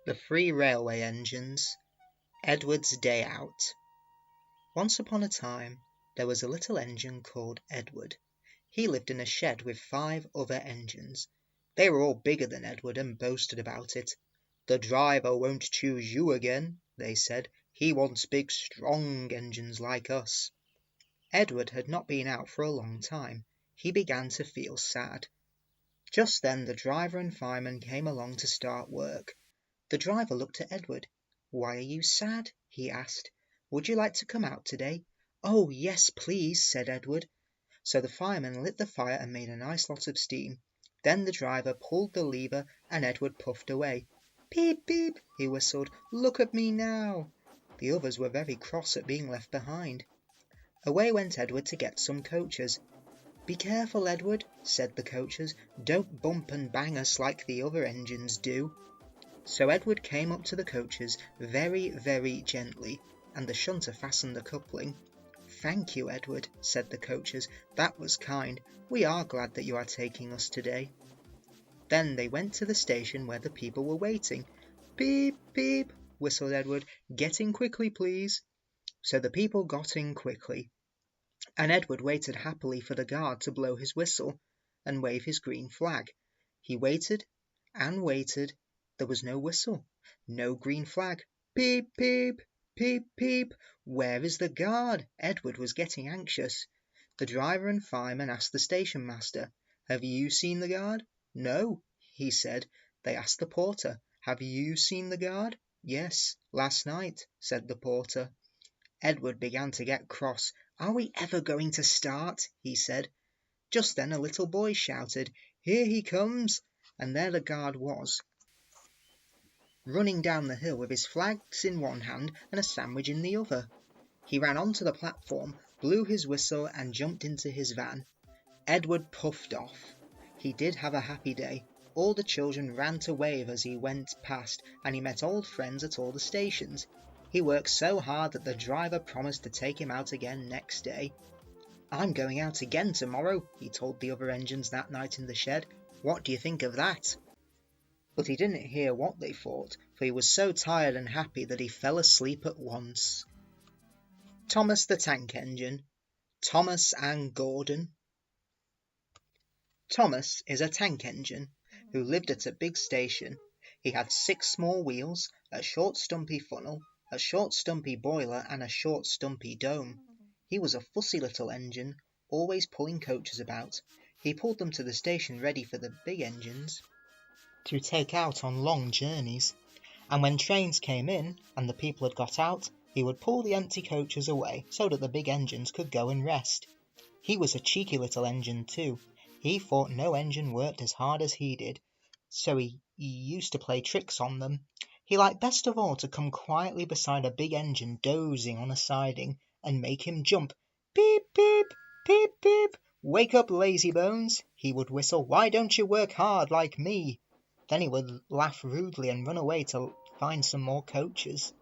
The Three Railway Engines. Edward's Day Out. Once upon a time there was a little engine called Edward. He lived in a shed with 5 other engines. They were all bigger than Edward and boasted about it. "The driver won't choose you again," they said. "He wants big strong engines like us." Edward had not been out for a long time. He began to feel sad. Just then the driver and fireman came along to start work. The driver looked at Edward. "Why are you sad?" he asked. "Would you like to come out today?" "Oh, yes, please," said Edward. So the fireman lit the fire and made a nice lot of steam. Then the driver pulled the lever and Edward puffed away. "Peep, peep," he whistled. "Look at me now." The others were very cross at being left behind. Away went Edward to get some coaches. "Be careful, Edward," said the coaches. "Don't bump and bang us like the other engines do." So Edward came up to the coaches very, very gently, and the shunter fastened the coupling. "Thank you, Edward," said the coaches. "That was kind. We are glad that you are taking us today." Then they went to the station where the people were waiting. "Peep, peep," whistled Edward. "Get in quickly, please." So the people got in quickly, and Edward waited happily for the guard to blow his whistle and wave his green flag. He waited and waited. There was no whistle, no green flag. "Peep, peep, peep, peep. Where is the guard?" Edward was getting anxious. The driver and fireman asked the station master. "Have you seen the guard?" "No," he said. They asked the porter. "Have you seen the guard?" "Yes, last night," said the porter. Edward began to get cross. "Are we ever going to start?" he said. Just then a little boy shouted, "Here he comes!" And there the guard was, running down the hill with his flags in one hand and a sandwich in the other. He ran onto the platform, blew his whistle and jumped into his van. Edward puffed off. He did have a happy day. All the children ran to wave as he went past, and he met old friends at all the stations. He worked so hard that the driver promised to take him out again next day. "I'm going out again tomorrow," he told the other engines that night in the shed. "What do you think of that?" But he didn't hear what they thought, for he was so tired and happy that he fell asleep at once. Thomas the Tank Engine. Thomas and Gordon. Thomas is a tank engine who lived at a big station. He had 6 small wheels, a short stumpy funnel, a short stumpy boiler and a short stumpy dome. He was a fussy little engine, always pulling coaches about. He pulled them to the station ready for the big engines to take out on long journeys. And when trains came in and the people had got out, he would pull the empty coaches away so that the big engines could go and rest. He was a cheeky little engine too. He thought no engine worked as hard as he did, so he used to play tricks on them. He liked best of all to come quietly beside a big engine dozing on a siding and make him jump. "Peep, peep, peep, peep. Wake up, lazy bones," he would whistle. "Why don't you work hard like me?" Then he would laugh rudely and run away to find some more coaches.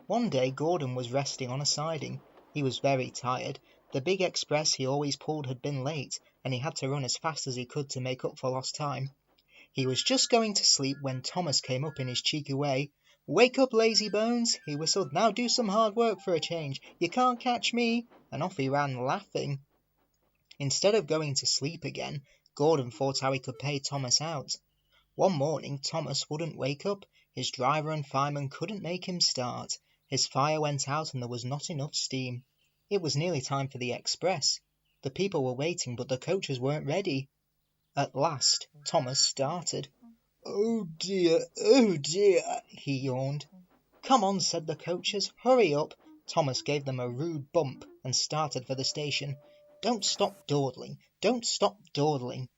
One day Gordon was resting on a siding. He was very tired. The big express he always pulled had been late, and he had to run as fast as he could to make up for lost time. He was just going to sleep when Thomas came up in his cheeky way. "Wake up, lazy bones," he whistled. "Now do some hard work for a change. You can't catch me." And off he ran, laughing. Instead of going to sleep again, Gordon thought how he could pay Thomas out. One morning Thomas wouldn't wake up. His driver and fireman couldn't make him start. His fire went out and there was not enough steam. It was nearly time for the express. The people were waiting, but the coaches weren't ready. At last Thomas started. Oh dear," he yawned. "Come on," said the coaches. "Hurry up." Thomas gave them a rude bump and started for the station. Don't stop dawdling,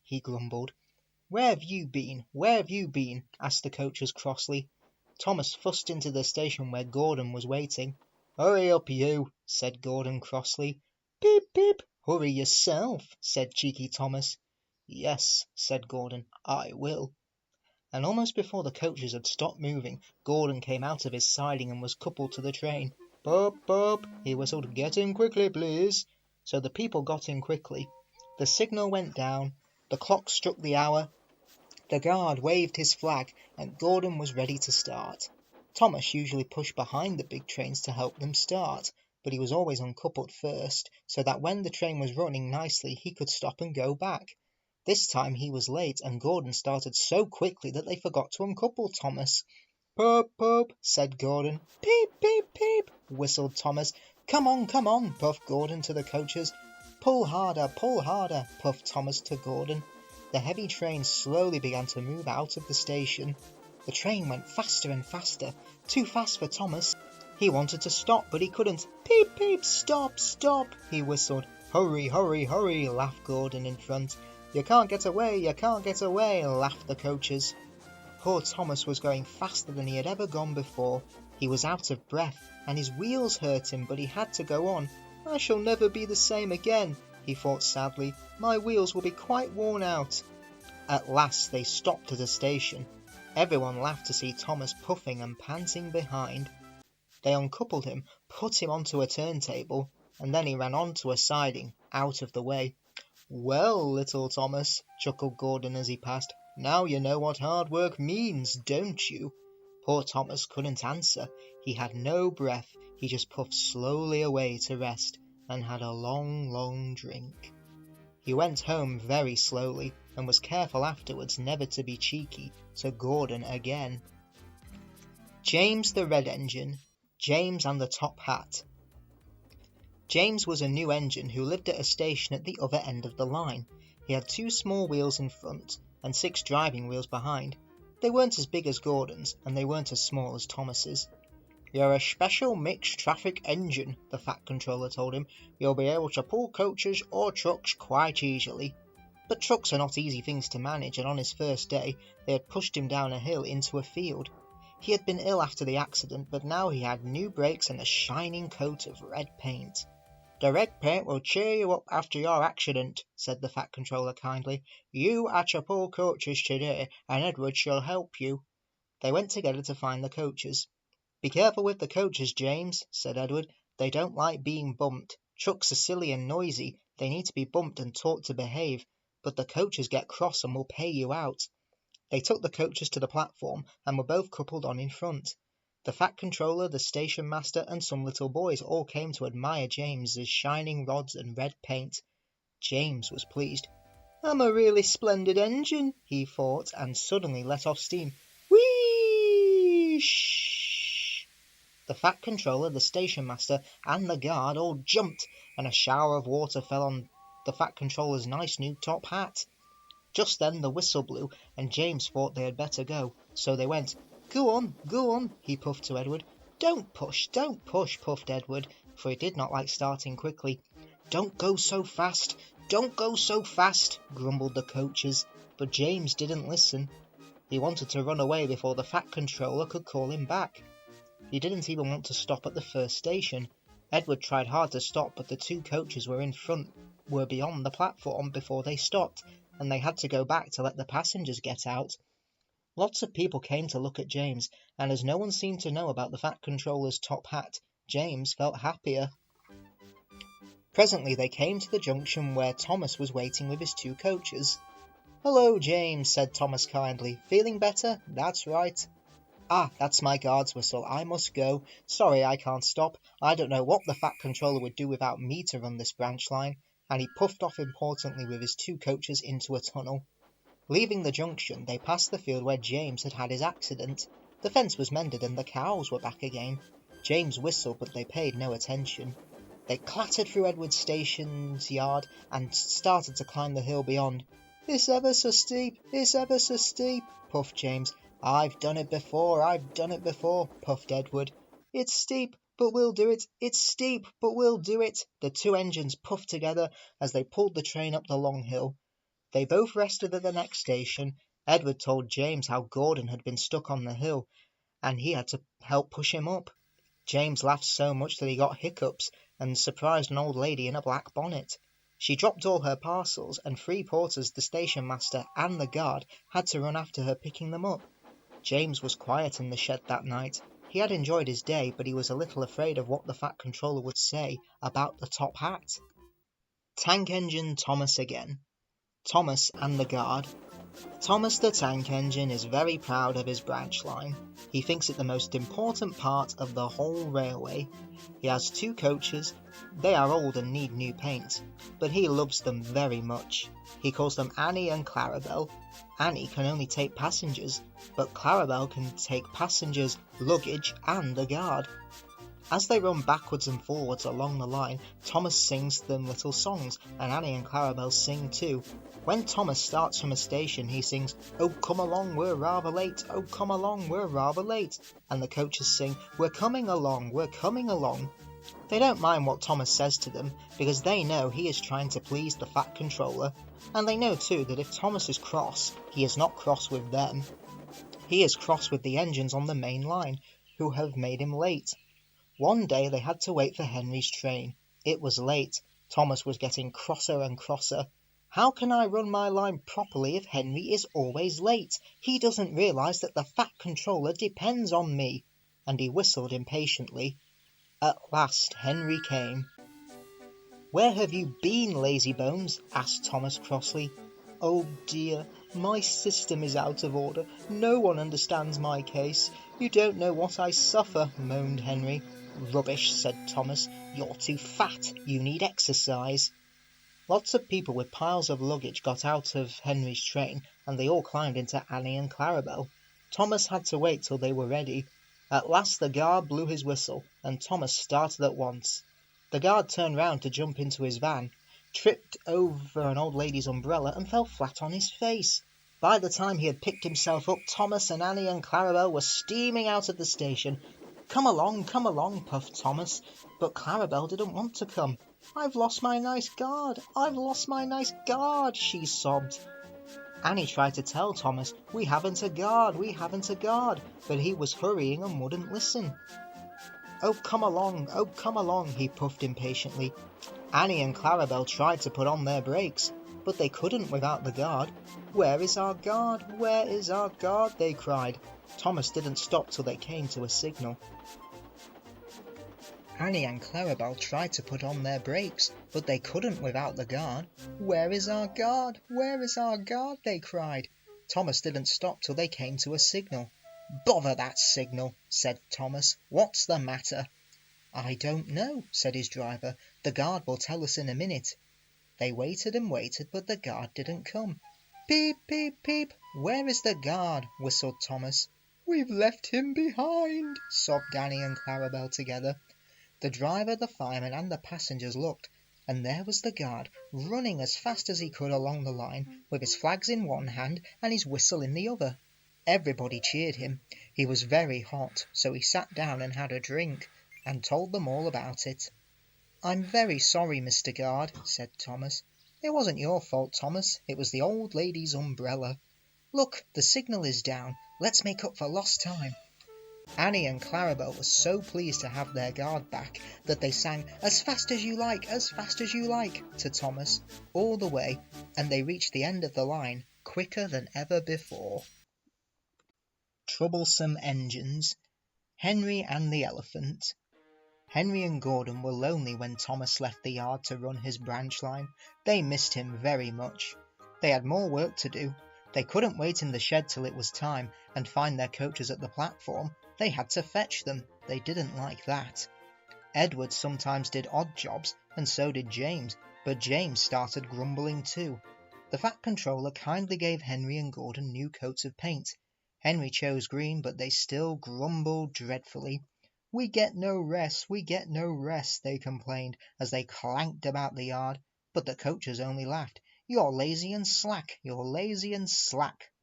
he grumbled. Where have you been? Asked the coaches crossly. Thomas fussed into the station where Gordon was waiting. "Hurry up, you," said Gordon crossly. "Peep, peep." "Hurry yourself," said cheeky Thomas. "Yes," said Gordon, "I will." And almost before the coaches had stopped moving, Gordon came out of his siding and was coupled to the train. "Pop, pop," he whistled. "Get in quickly, please." So the people got in quickly. The signal went down. The clock struck the hour. The guard waved his flag and Gordon was ready to start. Thomas usually pushed behind the big trains to help them start, but he was always uncoupled first, so that when the train was running nicely he could stop and go back. This time he was late and Gordon started so quickly that they forgot to uncouple Thomas. "Pop, pop," said Gordon. "Peep, peep, peep," whistled Thomas. Come on," puffed Gordon to the coaches. Pull harder," puffed Thomas to Gordon. The heavy train slowly began to move out of the station. The train went faster and faster, too fast for Thomas. He wanted to stop, but he couldn't. "Peep, peep, stop, stop," he whistled. "Hurry, hurry, hurry," laughed Gordon in front. You can't get away, laughed the coaches. Poor Thomas was going faster than he had ever gone before. He was out of breath, and his wheels hurt him, but he had to go on. "I shall never be the same again," he thought sadly. "My wheels will be quite worn out." At last they stopped at a station. Everyone laughed to see Thomas puffing and panting behind. They uncoupled him, put him onto a turntable, and then he ran onto a siding, out of the way. "Well, little Thomas," chuckled Gordon as he passed, "now you know what hard work means, don't you?" Poor Thomas couldn't answer. He had no breath. He just puffed slowly away to rest, and had a long, long drink. He went home very slowly, and was careful afterwards never to be cheeky to Gordon again. James the Red Engine, James and the Top Hat. James was a new engine who lived at a station at the other end of the line. He had 2 small wheels in front and 6 driving wheels behind. They weren't as big as Gordon's, and they weren't as small as Thomas's. "You're a special mixed traffic engine," the Fat Controller told him. "You'll be able to pull coaches or trucks quite easily." But trucks are not easy things to manage, and on his first day they had pushed him down a hill into a field. He had been ill after the accident, but now he had new brakes and a shining coat of red paint. "The red paint will cheer you up after your accident," said the Fat Controller kindly. "You are to pull coaches today, and Edward shall help you." They went together to find the coaches. "Be careful with the coaches, James," said Edward. "They don't like being bumped. Trucks are silly and noisy. They need to be bumped and taught to behave. But the coaches get cross and will pay you out." They took the coaches to the platform and were both coupled on in front. The Fat Controller, the station master, and some little boys all came to admire James's shining rods and red paint. James was pleased. "I'm a really splendid engine," he thought, and suddenly let off steam. Whee! The Fat Controller, the station master, and the guard all jumped, and a shower of water fell on the Fat Controller's nice new top hat. Just then the whistle blew, and James thought they had better go, so they went. Go on," he puffed to Edward. Don't push," puffed Edward, for he did not like starting quickly. Don't go so fast," grumbled the coaches, but James didn't listen. He wanted to run away before the Fat Controller could call him back. He didn't even want to stop at the first station. Edward tried hard to stop, but the 2 coaches were beyond the platform before they stopped, and they had to go back to let the passengers get out. Lots of people came to look at James, and as no one seemed to know about the Fat Controller's top hat, James felt happier. Presently they came to the junction where Thomas was waiting with his 2 coaches. "Hello, James," said Thomas kindly. "Feeling better? That's right." "Ah, that's my guard's whistle. I must go. Sorry I can't stop. I don't know what the Fat Controller would do without me to run this branch line." And he puffed off importantly with his 2 coaches into a tunnel. Leaving the junction, they passed the field where James had had his accident. The fence was mended and the cows were back again. James whistled, but they paid no attention. They clattered through Edward's station's yard and started to climb the hill beyond. It's ever so steep, puffed James. I've done it before, puffed Edward. It's steep, but we'll do it. It's steep, but we'll do it. The 2 engines puffed together as they pulled the train up the long hill. They both rested at the next station. Edward told James how Gordon had been stuck on the hill, and he had to help push him up. James laughed so much that he got hiccups, and surprised an old lady in a black bonnet. She dropped all her parcels, and 3 porters, the station master, and the guard had to run after her picking them up. James was quiet in the shed that night. He had enjoyed his day, but he was a little afraid of what the Fat Controller would say about the top hat. Tank Engine Thomas again. Thomas and the guard. Thomas the Tank Engine is very proud of his branch line. He thinks it the most important part of the whole railway. He has 2 coaches. They are old and need new paint, but he loves them very much. He calls them Annie and Clarabel. Annie can only take passengers, but Clarabel can take passengers, luggage and the guard. As they run backwards and forwards along the line, Thomas sings them little songs, and Annie and Clarabel sing too. When Thomas starts from a station, he sings, "Oh, come along, we're rather late, oh, come along, we're rather late," and the coaches sing, "We're coming along, we're coming along." They don't mind what Thomas says to them, because they know he is trying to please the Fat Controller, and they know too that if Thomas is cross, he is not cross with them. He is cross with the engines on the main line, who have made him late. One day they had to wait for Henry's train. It was late. Thomas was getting crosser and crosser. "How can I run my line properly if Henry is always late? He doesn't realise that the Fat Controller depends on me." And he whistled impatiently. At last Henry came. "Where have you been, lazybones?" asked Thomas crossly. "Oh dear, my system is out of order. No one understands my case. You don't know what I suffer," moaned Henry. "Rubbish," said Thomas. "You're too fat. You need exercise." Lots of people with piles of luggage got out of Henry's train, and they all climbed into Annie and Clarabel. Thomas had to wait till they were ready. At last the guard blew his whistle, and Thomas started at once. The guard turned round to jump into his van, tripped over an old lady's umbrella, and fell flat on his face. By the time he had picked himself up, Thomas and Annie and Clarabel were steaming out of the station. Come along, puffed Thomas, but Clarabel didn't want to come. "I've lost my nice guard, I've lost my nice guard," she sobbed. Annie tried to tell Thomas, we haven't a guard, but he was hurrying and wouldn't listen. Oh, come along, he puffed impatiently. Annie and Clarabel tried to put on their brakes, but they couldn't without the guard. Where is our guard? Where is our guard? They cried. Thomas didn't stop till they came to a signal. Annie and Clarabel tried to put on their brakes, but they couldn't without the guard. Where is our guard? Where is our guard? They cried. Thomas didn't stop till they came to a signal. Bother that signal, said Thomas. What's the matter? I don't know, said his driver. The guard will tell us in a minute. They waited and waited, but the guard didn't come. Peep, peep, peep. Where is the guard? Whistled Thomas. We've left him behind, sobbed Annie and Clarabel together. The driver, the fireman, and the passengers looked, and there was the guard, running as fast as he could along the line, with his flags in one hand and his whistle in the other. Everybody cheered him. He was very hot, so he sat down and had a drink, and told them all about it. I'm very sorry, Mr. Guard, said Thomas. It wasn't your fault, Thomas. It was the old lady's umbrella. Look, the signal is down. Let's make up for lost time. Annie and Clarabel were so pleased to have their guard back that they sang as fast as you like to Thomas all the way, and they reached the end of the line quicker than ever before. Troublesome Engines. Henry and the Elephant. Henry and Gordon were lonely when Thomas left the yard to run his branch line. They missed him very much. They had more work to do. They couldn't wait in the shed till it was time and find their coaches at the platform. They had to fetch them. They didn't like that. Edward sometimes did odd jobs, and so did James, but James started grumbling too. The Fat Controller kindly gave Henry and Gordon new coats of paint. Henry chose green, but they still grumbled dreadfully. We get no rest, they complained as they clanked about the yard, but the coaches only laughed. You're lazy and slack,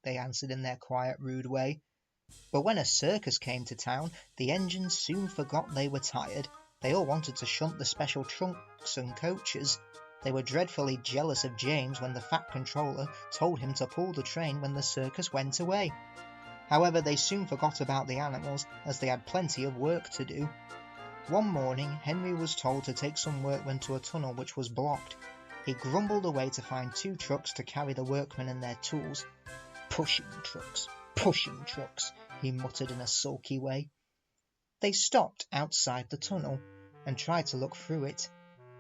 they answered in their quiet, rude way. But when a circus came to town, the engines soon forgot they were tired. They all wanted to shunt the special trunks and coaches. They were dreadfully jealous of James when the Fat Controller told him to pull the train when the circus went away. However, they soon forgot about the animals, as they had plenty of work to do. One morning, Henry was told to take some workmen to a tunnel which was blocked. He grumbled away to find 2 trucks to carry the workmen and their tools. Pushing trucks, he muttered in a sulky way. They stopped outside the tunnel and tried to look through it,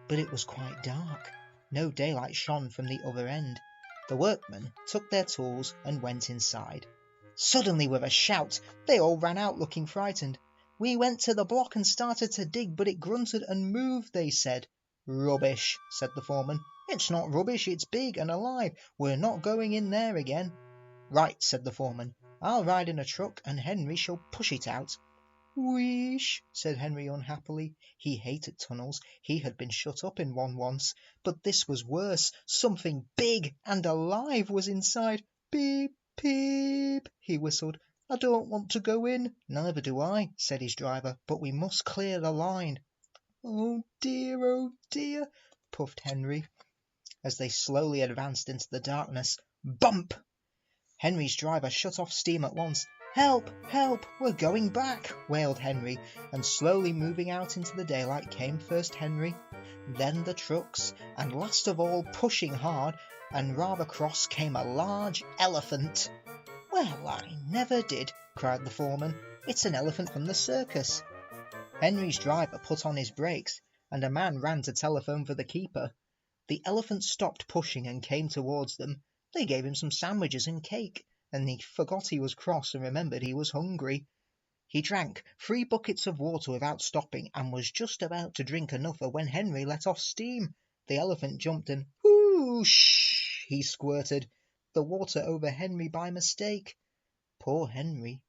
but it was quite dark. No daylight shone from the other end. The workmen took their tools and went inside. Suddenly, with a shout, they all ran out looking frightened. "We went to the block and started to dig, but it grunted and moved," they said. "Rubbish," said the foreman. "It's not rubbish, it's big and alive. We're not going in there again." "Right," said the foreman. "I'll ride in a truck and Henry shall push it out." "Wheesh," said Henry unhappily. He hated tunnels. He had been shut up in one once. But this was worse. Something big and alive was inside. "Beep, beep," he whistled. "I don't want to go in." "Neither do I," said his driver, "but we must clear the line." Oh dear," puffed Henry, as they slowly advanced into the darkness. Bump! Henry's driver shut off steam at once. "Help! Help! We're going back!" wailed Henry, and slowly moving out into the daylight came first Henry, then the trucks, and last of all, pushing hard and rather cross, came a large elephant. "Well, I never did," cried the foreman. "It's an elephant from the circus." Henry's driver put on his brakes, and a man ran to telephone for the keeper. The elephant stopped pushing and came towards them. They gave him some sandwiches and cake, and he forgot he was cross and remembered he was hungry. He drank 3 buckets of water without stopping, and was just about to drink another when Henry let off steam. The elephant jumped and "whoosh" he squirted the water over Henry by mistake. Poor Henry.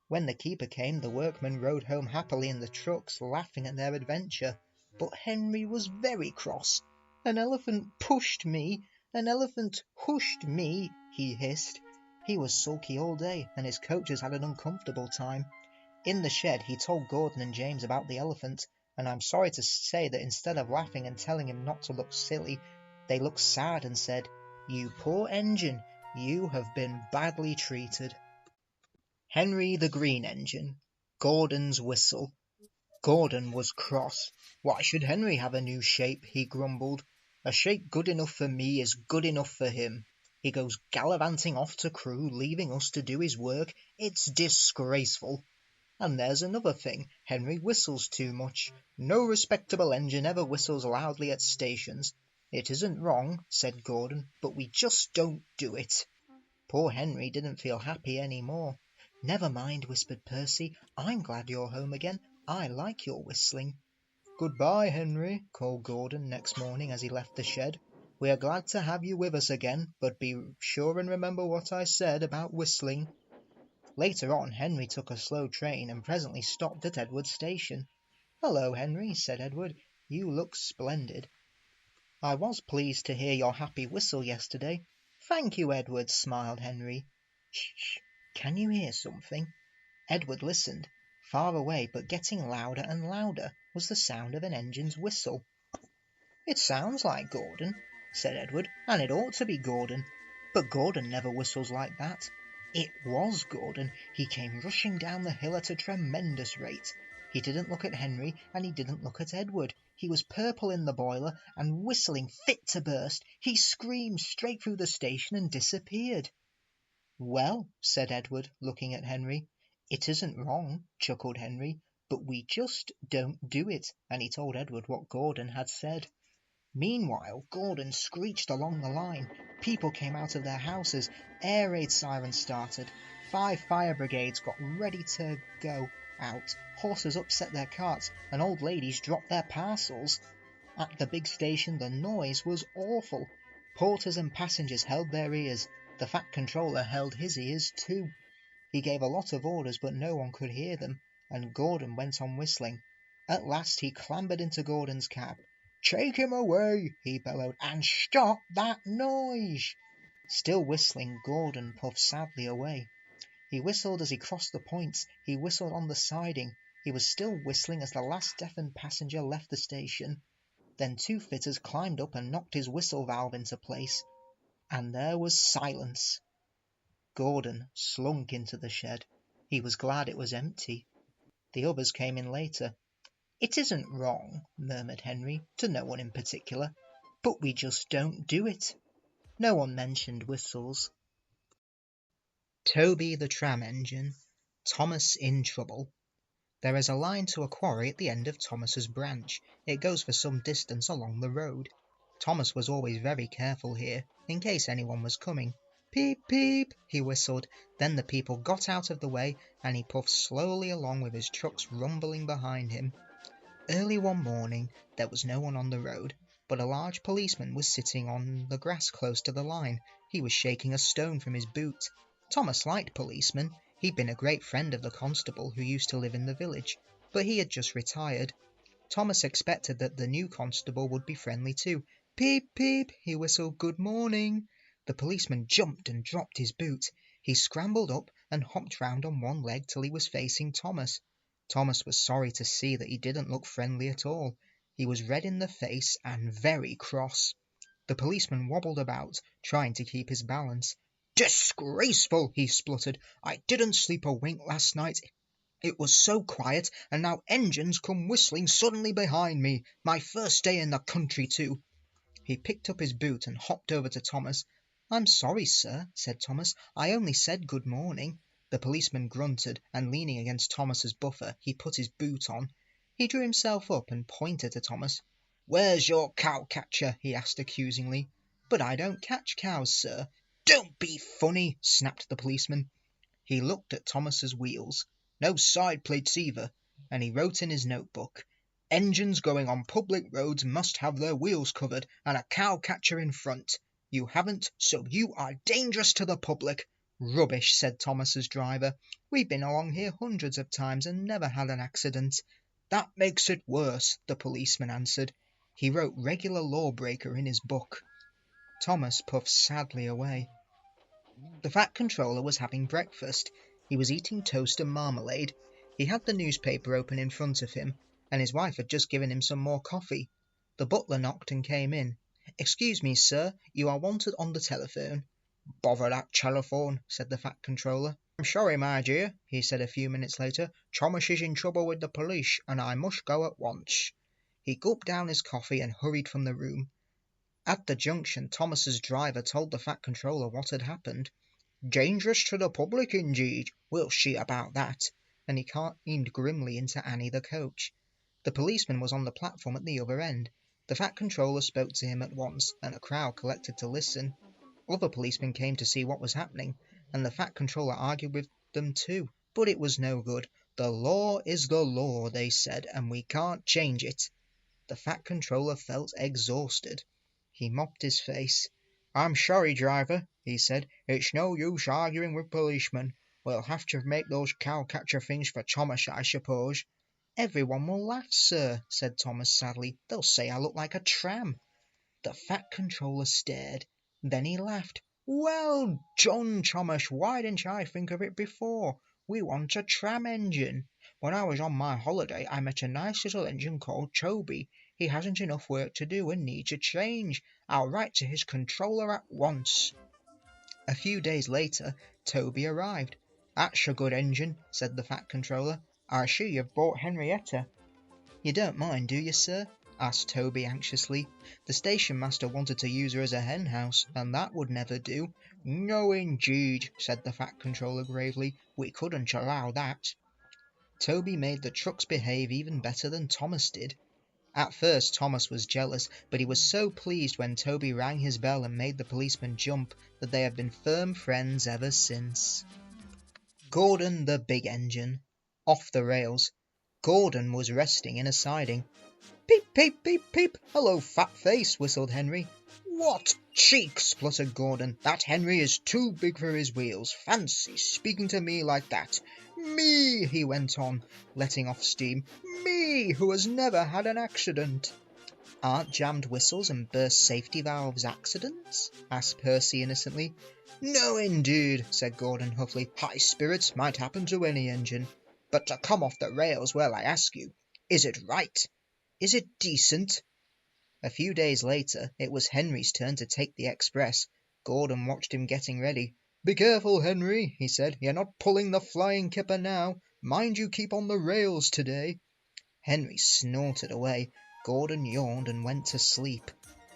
When the keeper came, the workmen rode home happily in the trucks, laughing at their adventure. But Henry was very cross. "An elephant pushed me, an elephant hushed me," he hissed. He was sulky all day, and his coaches had an uncomfortable time. In the shed he told Gordon and James about the elephant, and I'm sorry to say that instead of laughing and telling him not to look silly, they looked sad and said, "You poor engine, you have been badly treated." Henry the Green Engine. Gordon's Whistle. Gordon was cross. "Why should Henry have a new shape?" he grumbled. "A shape good enough for me is good enough for him. He goes gallivanting off to Crewe, leaving us to do his work. It's disgraceful. And there's another thing, Henry whistles too much. No respectable engine ever whistles loudly at stations. It isn't wrong," said Gordon, "but we just don't do it." Poor Henry didn't feel happy any more. "Never mind," whispered Percy. "I'm glad you're home again. I like your whistling." "Goodbye, Henry," called Gordon next morning as he left the shed. "We are glad to have you with us again, but be sure and remember what I said about whistling." Later on, Henry took a slow train and presently stopped at Edward's station. "Hello, Henry," said Edward. "You look splendid." "I was pleased to hear your happy whistle yesterday." "Thank you, Edward," smiled Henry. "Shh! Can you hear something?" Edward listened. Far away, but getting louder and louder, was the sound of an engine's whistle. "It sounds like Gordon," said Edward, "and it ought to be Gordon. But Gordon never whistles like that." It was Gordon. He came rushing down the hill at a tremendous rate. He didn't look at Henry, and he didn't look at Edward. He was purple in the boiler, and whistling fit to burst. He screamed straight through the station and disappeared. "Well," said Edward, looking at Henry. "It isn't wrong," chuckled Henry, "but we just don't do it," and he told Edward what Gordon had said. Meanwhile, Gordon screeched along the line. People came out of their houses. Air raid sirens started. 5 fire brigades got ready to go out. Horses upset their carts, and old ladies dropped their parcels. At the big station, the noise was awful. Porters and passengers held their ears. The fat controller held his ears too. He gave a lot of orders, but no one could hear them, and Gordon went on whistling. At last he clambered into Gordon's cab. "Take him away," he bellowed, "and stop that noise." Still whistling, Gordon puffed sadly away. He whistled as he crossed the points. He whistled on the siding. He was still whistling as the last deafened passenger left the station. Then 2 fitters climbed up and knocked his whistle valve into place, and there was silence. Gordon slunk into the shed. He was glad it was empty. The others came in later. "It isn't wrong," murmured Henry, to no one in particular, "but we just don't do it." No one mentioned whistles. Toby the Tram Engine. Thomas in trouble. There is a line to a quarry at the end of Thomas's branch. It goes for some distance along the road. Thomas was always very careful here, in case anyone was coming. Peep, peep, he whistled. Then the people got out of the way, and he puffed slowly along with his trucks rumbling behind him. Early one morning, there was no one on the road, but a large policeman was sitting on the grass close to the line. He was shaking a stone from his boot. Thomas liked policemen. He'd been a great friend of the constable who used to live in the village, but he had just retired. Thomas expected that the new constable would be friendly too. Peep, peep, he whistled, good morning. The policeman jumped and dropped his boot. He scrambled up and hopped round on one leg till he was facing Thomas. Thomas was sorry to see that he didn't look friendly at all. He was red in the face and very cross. The policeman wobbled about, trying to keep his balance. Disgraceful, he spluttered. I didn't sleep a wink last night. It was so quiet, and now engines come whistling suddenly behind me. My first day in the country, too. He picked up his boot and hopped over to Thomas. I'm sorry, sir, said Thomas. I only said good morning. The policeman grunted, and leaning against Thomas's buffer, he put his boot on. He drew himself up and pointed to Thomas. Where's your cow-catcher? He asked accusingly. But I don't catch cows, sir. Don't be funny, snapped the policeman. He looked at Thomas's wheels. No side plates either, and he wrote in his notebook, engines going on public roads must have their wheels covered and a cow-catcher in front. You haven't, so you are dangerous to the public. Rubbish, said Thomas's driver. We've been along here hundreds of times and never had an accident. That makes it worse, the policeman answered. He wrote regular lawbreaker in his book. Thomas puffed sadly away. The Fat Controller was having breakfast. He was eating toast and marmalade. He had the newspaper open in front of him, and his wife had just given him some more coffee. The butler knocked and came in. Excuse me, sir, you are wanted on the telephone. Bother that telephone, said the Fat Controller. I'm sorry, my dear, he said a few minutes later. Thomas is in trouble with the police, and I must go at once. He gulped down his coffee and hurried from the room. At the junction, Thomas's driver told the Fat Controller what had happened. Dangerous to the public, indeed. We'll see about that. And he leaned grimly into Annie the coach. The policeman was on the platform at the other end. The Fat Controller spoke to him at once, and a crowd collected to listen. Other policemen came to see what was happening, and the Fat Controller argued with them too. But it was no good. The law is the law, they said, and we can't change it. The Fat Controller felt exhausted. He mopped his face. I'm sorry, driver, he said. It's no use arguing with policemen. We'll have to make those cow-catcher things for Thomas, I suppose. Everyone will laugh, sir, said Thomas sadly. They'll say I look like a tram. The Fat Controller stared. Then he laughed. Well done, Thomas. Why didn't I think of it before? We want a tram engine. When I was on my holiday, I met a nice little engine called Toby. He hasn't enough work to do and needs a change. I'll write to his controller at once. A few days later, Toby arrived. That's a good engine, said the Fat Controller. I see you've bought Henrietta. You don't mind, do you, sir? Asked Toby anxiously. The station master wanted to use her as a hen house, and that would never do. No, indeed, said the Fat Controller gravely. We couldn't allow that. Toby made the trucks behave even better than Thomas did. At first Thomas was jealous, but he was so pleased when Toby rang his bell and made the policeman jump that they have been firm friends ever since. Gordon the Big Engine. Off the rails. Gordon was resting in a siding. Peep, peep, peep, peep. Hello, fat face, whistled Henry. What cheek, spluttered Gordon. That Henry is too big for his wheels. Fancy speaking to me like that. Me, he went on, letting off steam. Me, who has never had an accident. Aren't jammed whistles and burst safety valves accidents? Asked Percy innocently. No, indeed, said Gordon huffily. High spirits might happen to any engine. But to come off the rails, well, I ask you, is it right? Is it decent? A few days later, it was Henry's turn to take the express. Gordon watched him getting ready. Be careful, Henry, he said. You're not pulling the flying kipper now. Mind you keep on the rails today. Henry snorted away. Gordon yawned and went to sleep.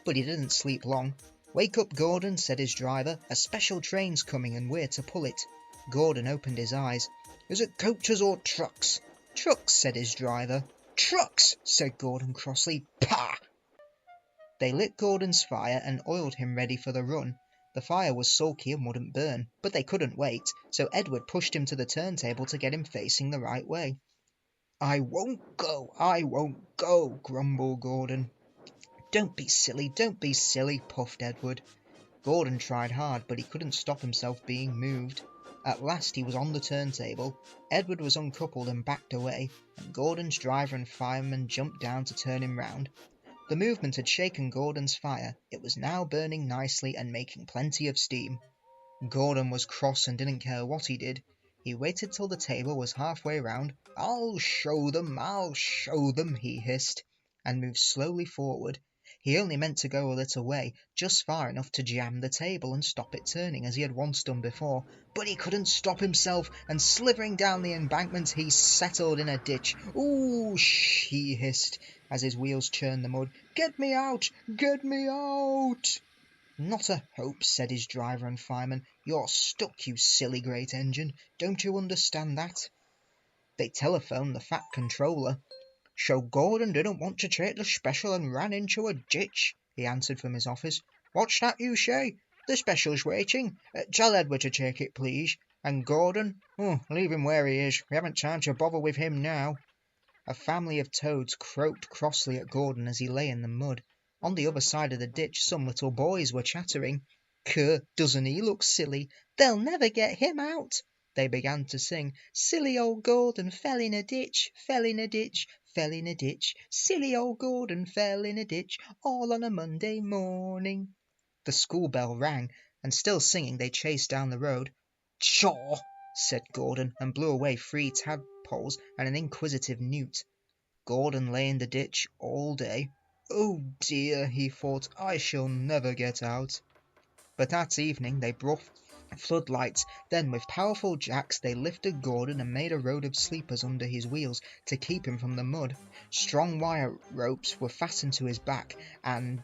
But he didn't sleep long. Wake up, Gordon, said his driver. A special train's coming and we're to pull it. Gordon opened his eyes. Is it coaches or trucks? Trucks, said his driver. Trucks, said Gordon crossly. Pah! They lit Gordon's fire and oiled him ready for the run. The fire was sulky and wouldn't burn, but they couldn't wait, so Edward pushed him to the turntable to get him facing the right way. I won't go, grumbled Gordon. Don't be silly, puffed Edward. Gordon tried hard, but he couldn't stop himself being moved. At last he was on the turntable. Edward was uncoupled and backed away, and Gordon's driver and fireman jumped down to turn him round. The movement had shaken Gordon's fire. It was now burning nicely and making plenty of steam. Gordon was cross and didn't care what he did. He waited till the table was halfway round. I'll show them, he hissed, and moved slowly forward. He only meant to go a little way, just far enough to jam the table and stop it turning as he had once done before, but he couldn't stop himself, and slithering down the embankment he settled in a ditch. Ooh, shh, he hissed as his wheels churned the mud. Get me out! Get me out! Not a hope, said his driver and fireman. You're stuck, you silly great engine. Don't you understand that? They telephoned the Fat Controller. So Gordon didn't want to take the special and ran into a ditch, he answered from his office. What's that you say? The special's waiting. Tell Edward to take it, please. And Gordon? Leave him where he is. We haven't time to bother with him now. A family of toads croaked crossly at Gordon as he lay in the mud. On the other side of the ditch some little boys were chattering. Doesn't he look silly? They'll never get him out. They began to sing, Silly old Gordon fell in a ditch, fell in a ditch, fell in a ditch. Silly old Gordon fell in a ditch, all on a Monday morning. The school bell rang, and still singing they chased down the road. Chaw, said Gordon, and blew away 3 tadpoles and an inquisitive newt. Gordon lay in the ditch all day. Oh dear, he thought, I shall never get out. But that evening they brought floodlights. Then with powerful jacks they lifted Gordon and made a road of sleepers under his wheels to keep him from the mud. Strong wire ropes were fastened to his back, and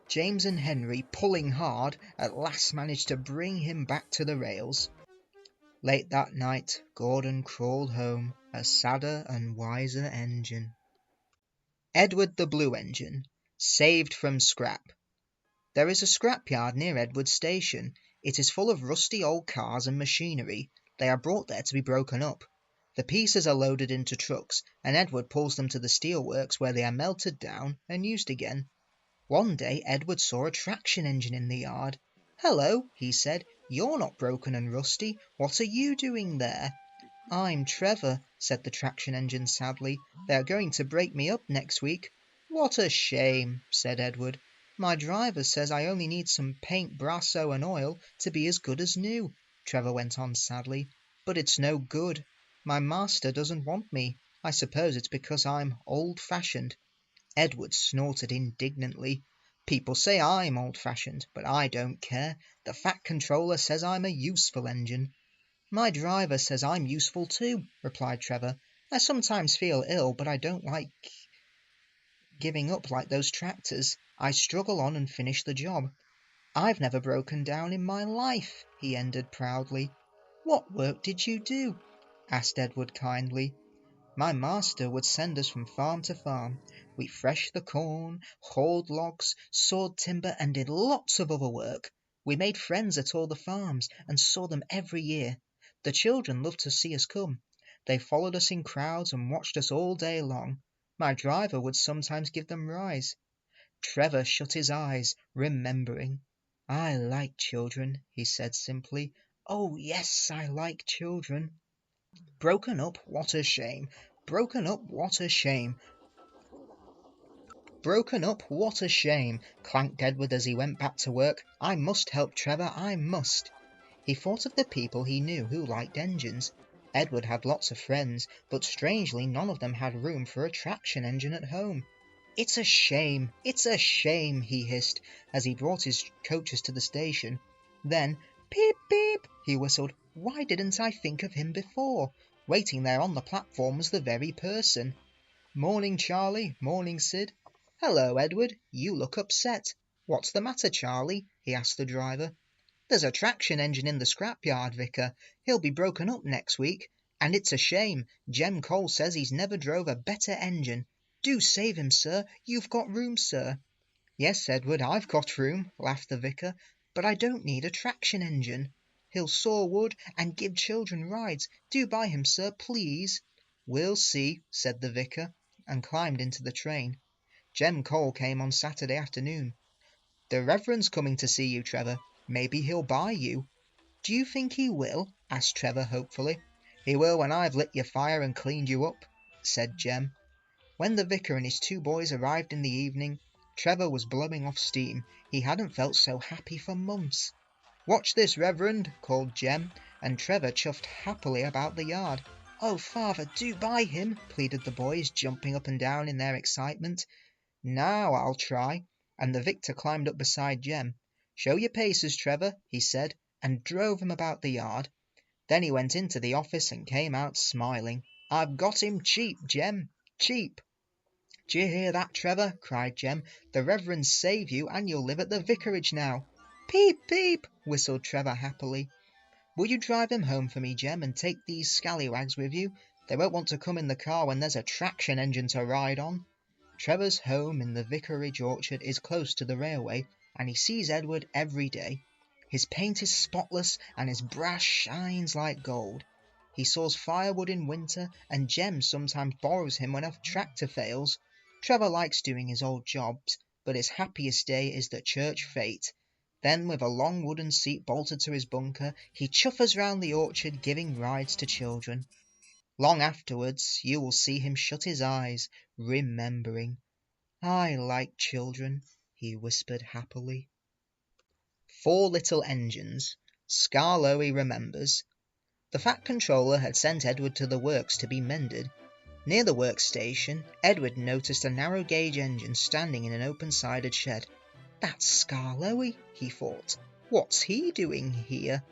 James and Henry, pulling hard, at last managed to bring him back to the rails. Late that night Gordon crawled home, a sadder and wiser engine. Edward the Blue Engine, saved from scrap. There is a scrapyard near Edward Station. It is full of rusty old cars and machinery. They are brought there to be broken up. The pieces are loaded into trucks, and Edward pulls them to the steelworks where they are melted down and used again. One day Edward saw a traction engine in the yard. Hello, he said, you're not broken and rusty. What are you doing there? I'm Trevor, said the traction engine sadly. They are going to break me up next week. What a shame, said Edward. My driver says I only need some paint, brasso and oil to be as good as new, Trevor went on sadly. But it's no good. My master doesn't want me. I suppose it's because I'm old-fashioned. Edward snorted indignantly. People say I'm old-fashioned, but I don't care. The Fat Controller says I'm a useful engine. My driver says I'm useful too, replied Trevor. I sometimes feel ill, but I don't like giving up like those tractors. I struggle on and finish the job. I've never broken down in my life, he ended proudly. What work did you do? Asked Edward kindly. My master would send us from farm to farm. We threshed the corn, hauled logs, sawed timber, and did lots of other work. We made friends at all the farms and saw them every year. The children loved to see us come. They followed us in crowds and watched us all day long. My driver would sometimes give them rice. Trevor shut his eyes, remembering. I like children, he said simply. Oh yes, I like children. Broken up, what a shame. Broken up, what a shame. Broken up, what a shame, clanked Edward as he went back to work. I must help Trevor, I must. He thought of the people he knew who liked engines. Edward had lots of friends, but strangely none of them had room for a traction engine at home. It's a shame, he hissed, as he brought his coaches to the station. Then, peep, peep, he whistled. Why didn't I think of him before? Waiting there on the platform was the very person. Morning, Charlie, morning, Sid. Hello, Edward, you look upset. What's the matter, Charlie? He asked the driver. There's a traction engine in the scrapyard, Vicar. He'll be broken up next week. And it's a shame. Jem Cole says he's never drove a better engine. Do save him, sir. You've got room, sir. "Yes, Edward, I've got room," laughed the vicar, "but I don't need a traction engine. He'll saw wood and give children rides. Do buy him, sir, please." "We'll see," said the vicar, and climbed into the train. Jem Cole came on Saturday afternoon. "The Reverend's coming to see you, Trevor. Maybe he'll buy you." "Do you think he will?" asked Trevor hopefully. "He will when I've lit your fire and cleaned you up," said Jem. When the vicar and his two boys arrived in the evening, Trevor was blowing off steam. He hadn't felt so happy for months. "Watch this, Reverend," called Jem, and Trevor chuffed happily about the yard. "Oh, father, do buy him," pleaded the boys, jumping up and down in their excitement. "Now I'll try," and the victor climbed up beside Jem. "Show your paces, Trevor," he said, and drove him about the yard. Then he went into the office and came out smiling. "I've got him cheap, Jem, cheap." "D'ye hear that, Trevor?" cried Jem. "The Reverend save you, and you'll live at the vicarage now." "Peep, peep," whistled Trevor happily. "Will you drive him home for me, Jem, and take these scallywags with you? They won't want to come in the car when there's a traction engine to ride on." Trevor's home in the vicarage orchard is close to the railway, and he sees Edward every day. His paint is spotless, and his brass shines like gold. He saws firewood in winter, and Jem sometimes borrows him when a tractor fails. Trevor likes doing his old jobs, but his happiest day is the church fete. Then, with a long wooden seat bolted to his bunker, he chuffers round the orchard giving rides to children. Long afterwards you will see him shut his eyes, remembering. "I like children," he whispered happily. 4 Little Engines. Skarloey remembers. The Fat Controller had sent Edward to the works to be mended. Near the works station, Edward noticed a narrow gauge engine standing in an open-sided shed. "That's Skarloey," he thought. "What's he doing here?"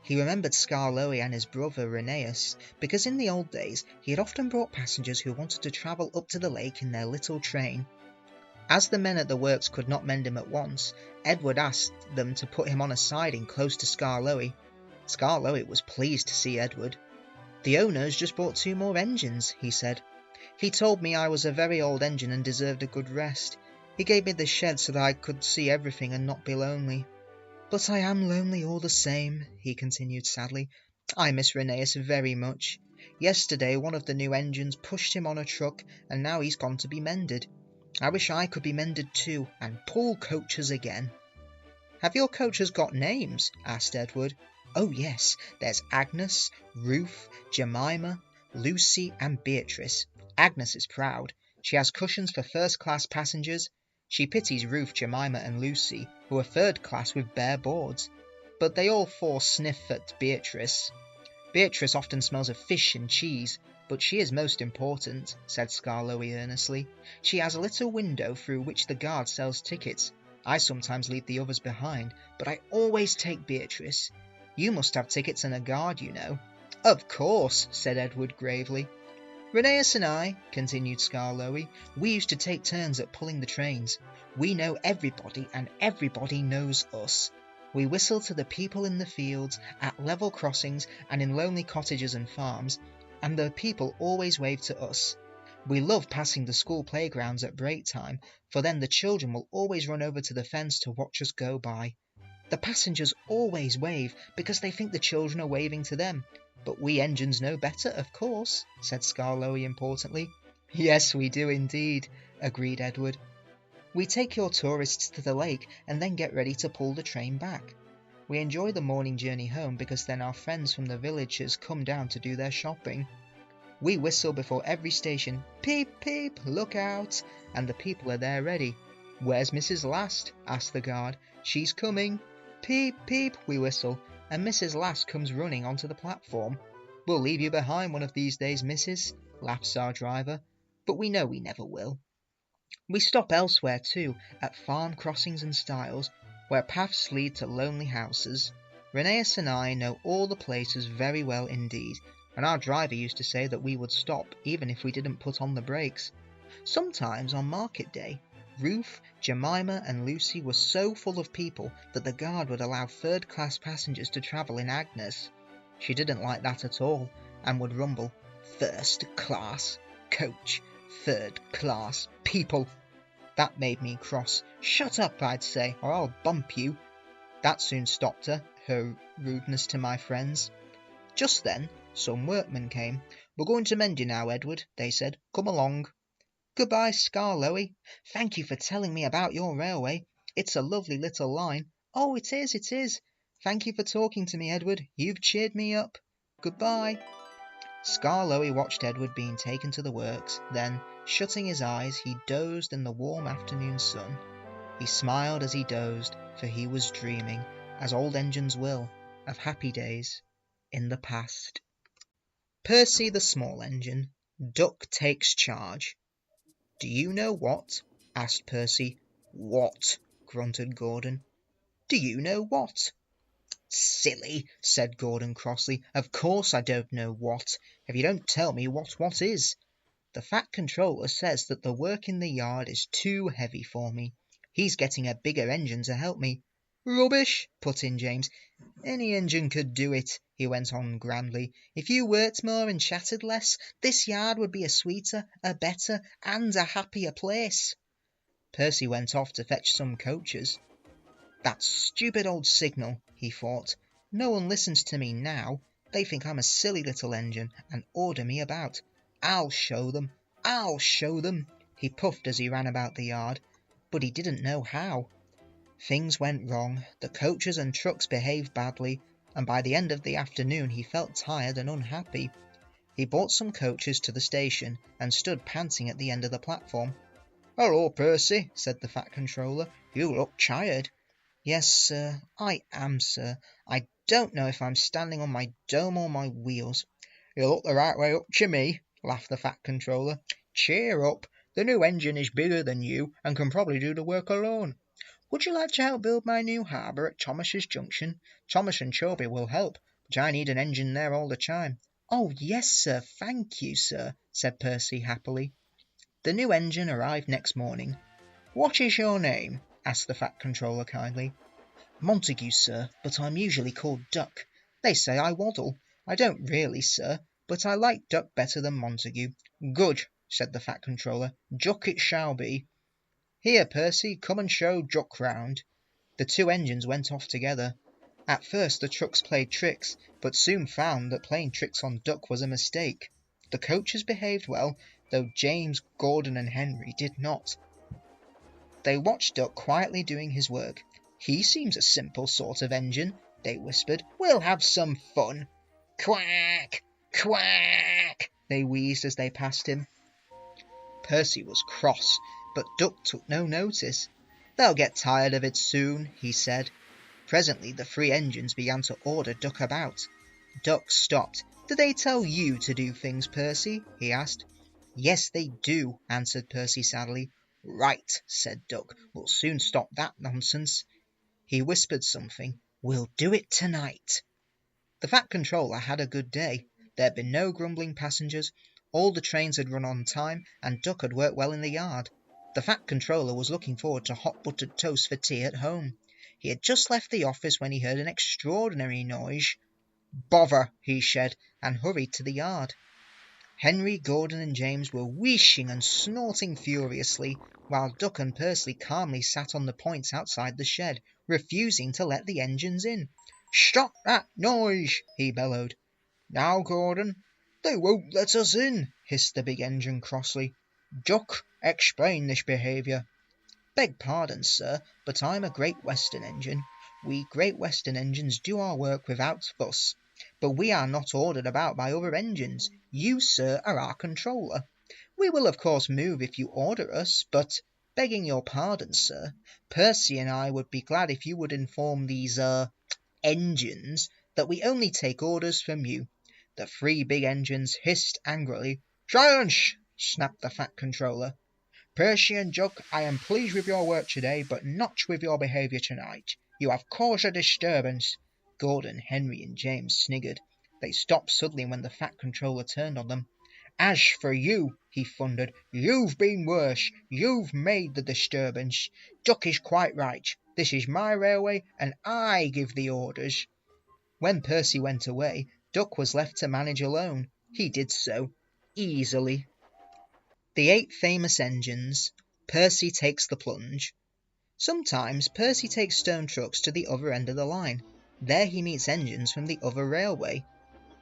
He remembered Skarloey and his brother Rheneas, because in the old days he had often brought passengers who wanted to travel up to the lake in their little train. As the men at the works could not mend him at once, Edward asked them to put him on a siding close to Skarloey. Skarloey was pleased to see Edward. "The owner's just bought 2 more engines," he said. "He told me I was a very old engine and deserved a good rest. He gave me this shed so that I could see everything and not be lonely. But I am lonely all the same," he continued sadly. "I miss Rheneas very much. Yesterday one of the new engines pushed him on a truck, and now he's gone to be mended. I wish I could be mended too, and pull coaches again." "Have your coaches got names?" asked Edward. "Oh yes, there's Agnes, Ruth, Jemima, Lucy and Beatrice. Agnes is proud. She has cushions for first-class passengers. She pities Ruth, Jemima and Lucy, who are third class with bare boards. But they all 4 sniff at Beatrice. Beatrice often smells of fish and cheese, but she is most important," said Skarloey earnestly. "She has a little window through which the guard sells tickets. I sometimes leave the others behind, but I always take Beatrice. You must have tickets and a guard, you know." "Of course," said Edward gravely. "Rheneas and I," continued Skarloey, "we used to take turns at pulling the trains. We know everybody and everybody knows us. We whistle to the people in the fields, at level crossings and in lonely cottages and farms, and the people always wave to us. We love passing the school playgrounds at break time, for then the children will always run over to the fence to watch us go by. The passengers always wave because they think the children are waving to them. But we engines know better, of course," said Skarloey importantly. "Yes, we do indeed," agreed Edward. "We take your tourists to the lake and then get ready to pull the train back. We enjoy the morning journey home because then our friends from the villages come down to do their shopping. We whistle before every station, 'Peep, peep, look out,' and the people are there ready. 'Where's Mrs. Last?' asked the guard. 'She's coming.' 'Peep, peep,' we whistle, and Mrs. Last comes running onto the platform. 'We'll leave you behind one of these days, missus,' laughs our driver, but we know we never will. We stop elsewhere too, at farm crossings and stiles, where paths lead to lonely houses. Rheneas and I know all the places very well indeed, and our driver used to say that we would stop even if we didn't put on the brakes. Sometimes on market day, Ruth, Jemima and Lucy were so full of people that the guard would allow third-class passengers to travel in Agnes. She didn't like that at all, and would rumble, 'First class coach, third class people.' That made me cross. Shut up, I'd say, or I'll bump you. That soon stopped her rudeness to my friends. Just then, some workmen came. We're going to mend you now, Edward, they said. Come along. Goodbye, Skarloey. Thank you for telling me about your railway. It's a lovely little line. Oh, it is, it is. Thank you for talking to me, Edward. You've cheered me up. Goodbye. Skarloey watched Edward being taken to the works. Then, shutting his eyes, he dozed in the warm afternoon sun. He smiled as he dozed, for he was dreaming, as old engines will, of happy days in the past. Percy the Small Engine. Duck takes charge. Do you know what? Asked Percy. What? Grunted Gordon. Do you know what? Silly, said Gordon crossly. Of course I don't know what, if you don't tell me what is. The Fat Controller says that the work in the yard is too heavy for me. He's getting a bigger engine to help me. Rubbish, put in James. Any engine could do it, he went on grandly. If you worked more and chattered less, this yard would be a sweeter, a better, and a happier place. Percy went off to fetch some coaches. That stupid old signal, he thought. No one listens to me now. They think I'm a silly little engine and order me about. I'll show them. I'll show them. He puffed as he ran about the yard, but he didn't know how. Things went wrong. The coaches and trucks behaved badly, and by the end of the afternoon he felt tired and unhappy. He brought some coaches to the station and stood panting at the end of the platform. Hello, Percy, said the Fat Controller. You look tired. Yes, sir, I am, sir. I don't know if I'm standing on my dome or my wheels. You look the right way up to me, laughed the Fat Controller. Cheer up. The new engine is bigger than you and can probably do the work alone. Would you like to help build my new harbour at Thomas's Junction? Thomas and Toby will help, but I need an engine there all the time. Oh, yes, sir, thank you, sir, said Percy happily. The new engine arrived next morning. What is your name? Asked the Fat Controller kindly. Montague, sir, but I'm usually called Duck. They say I waddle. I don't really, sir, but I like Duck better than Montague. Good, said the Fat Controller. Duck it shall be. Here, Percy, come and show Duck round. The two engines went off together. At first the trucks played tricks, but soon found that playing tricks on Duck was a mistake. The coaches behaved well, though James, Gordon and Henry did not. They watched Duck quietly doing his work. He seems a simple sort of engine, they whispered. We'll have some fun. Quack! Quack! They wheezed as they passed him. Percy was cross, but Duck took no notice. They'll get tired of it soon, he said. Presently the three engines began to order Duck about. Duck stopped. Do they tell you to do things, Percy? He asked. Yes, they do, answered Percy sadly. Right, said Duck. We'll soon stop that nonsense. He whispered something. We'll do it tonight. The Fat Controller had a good day. There had been no grumbling passengers. All the trains had run on time, and Duck had worked well in the yard. The Fat Controller was looking forward to hot buttered toast for tea at home. He had just left the office when he heard an extraordinary noise. Bother, he said, and hurried to the yard. Henry, Gordon and James were wheeshing and snorting furiously, while Duck and Percy calmly sat on the points outside the shed, refusing to let the engines in. Stop that noise, he bellowed. Now, Gordon. They won't let us in, hissed the big engine crossly. Duck, explain this behaviour. Beg pardon, sir, but I'm a Great Western engine. We Great Western engines do our work without fuss. But we are not ordered about by other engines. You, sir, are our controller. We will of course move if you order us, but, begging your pardon, sir, Percy and I would be glad if you would inform these, engines that we only take orders from you. The three big engines hissed angrily. Silence! Snapped the Fat Controller. Percy and Duck, I am pleased with your work today, but not with your behaviour tonight. You have caused a disturbance. Gordon, Henry and James sniggered. They stopped suddenly when the Fat Controller turned on them. As for you, he thundered, you've been worse. You've made the disturbance. Duck is quite right. This is my railway, and I give the orders. When Percy went away, Duck was left to manage alone. He did so, easily. The 8 famous engines. Percy takes the plunge. Sometimes Percy takes stone trucks to the other end of the line. There he meets engines from the other railway.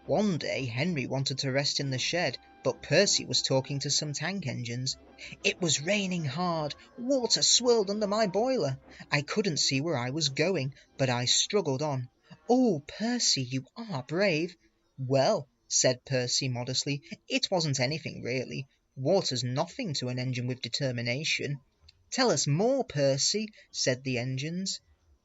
One day Henry wanted to rest in the shed, but Percy was talking to some tank engines. It was raining hard. Water swirled under my boiler. I couldn't see where I was going, but I struggled on. Oh, Percy, you are brave. Well, said Percy modestly, it wasn't anything really. Water's nothing to an engine with determination. Tell us more, Percy, said the engines.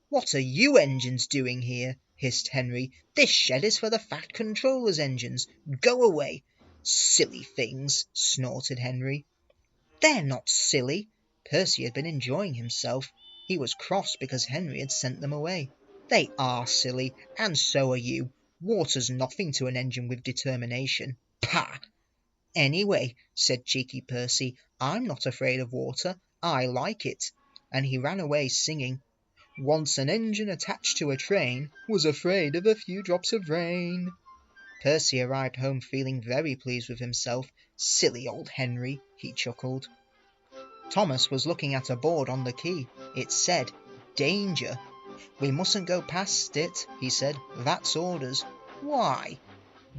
What are you engines doing here? Hissed Henry. This shed is for the Fat Controller's engines. Go away. Silly things, snorted Henry. They're not silly. Percy had been enjoying himself. He was cross because Henry had sent them away. They are silly, and so are you. Water's nothing to an engine with determination. Pah! Anyway, said cheeky Percy, I'm not afraid of water. I like it. And he ran away singing, once an engine attached to a train was afraid of a few drops of rain. Percy arrived home feeling very pleased with himself. Silly old Henry, he chuckled. Thomas was looking at a board on the quay. It said, Danger. We mustn't go past it, he said. That's orders. Why?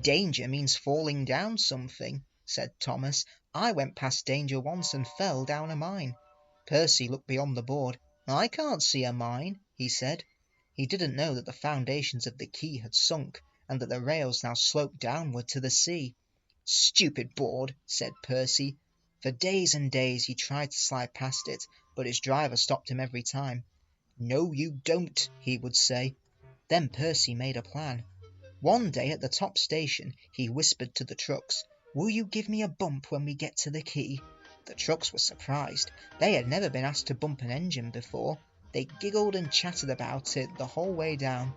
Danger means falling down something, said Thomas. I went past danger once and fell down a mine. Percy looked beyond the board. I can't see a mine, he said. He didn't know that the foundations of the quay had sunk, and that the rails now sloped downward to the sea. Stupid board, said Percy. For days and days he tried to slide past it, but his driver stopped him every time. No, you don't, he would say. Then Percy made a plan. One day at the top station he whispered to the trucks, Will you give me a bump when we get to the quay? The trucks were surprised. They had never been asked to bump an engine before. They giggled and chattered about it the whole way down.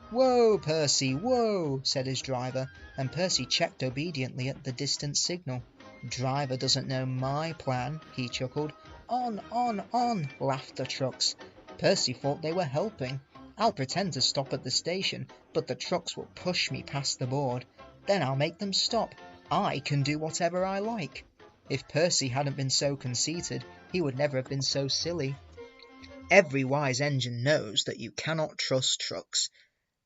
Whoa, Percy, whoa, said his driver, and Percy checked obediently at the distant signal. Driver doesn't know my plan, he chuckled. On, laughed the trucks. Percy thought they were helping. I'll pretend to stop at the station, but the trucks will push me past the board. Then I'll make them stop. I can do whatever I like. If Percy hadn't been so conceited, he would never have been so silly. Every wise engine knows that you cannot trust trucks.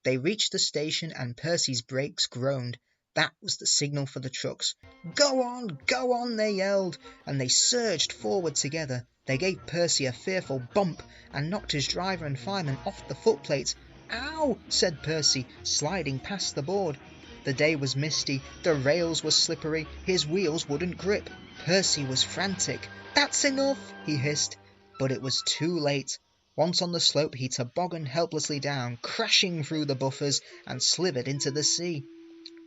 They reached the station and Percy's brakes groaned. That was the signal for the trucks. Go on, they yelled, and they surged forward together. They gave Percy a fearful bump and knocked his driver and fireman off the footplate. Ow, said Percy, sliding past the board. The day was misty, the rails were slippery, his wheels wouldn't grip. Percy was frantic. That's enough, he hissed. But it was too late. Once on the slope he tobogganed helplessly down, crashing through the buffers, and slithered into the sea.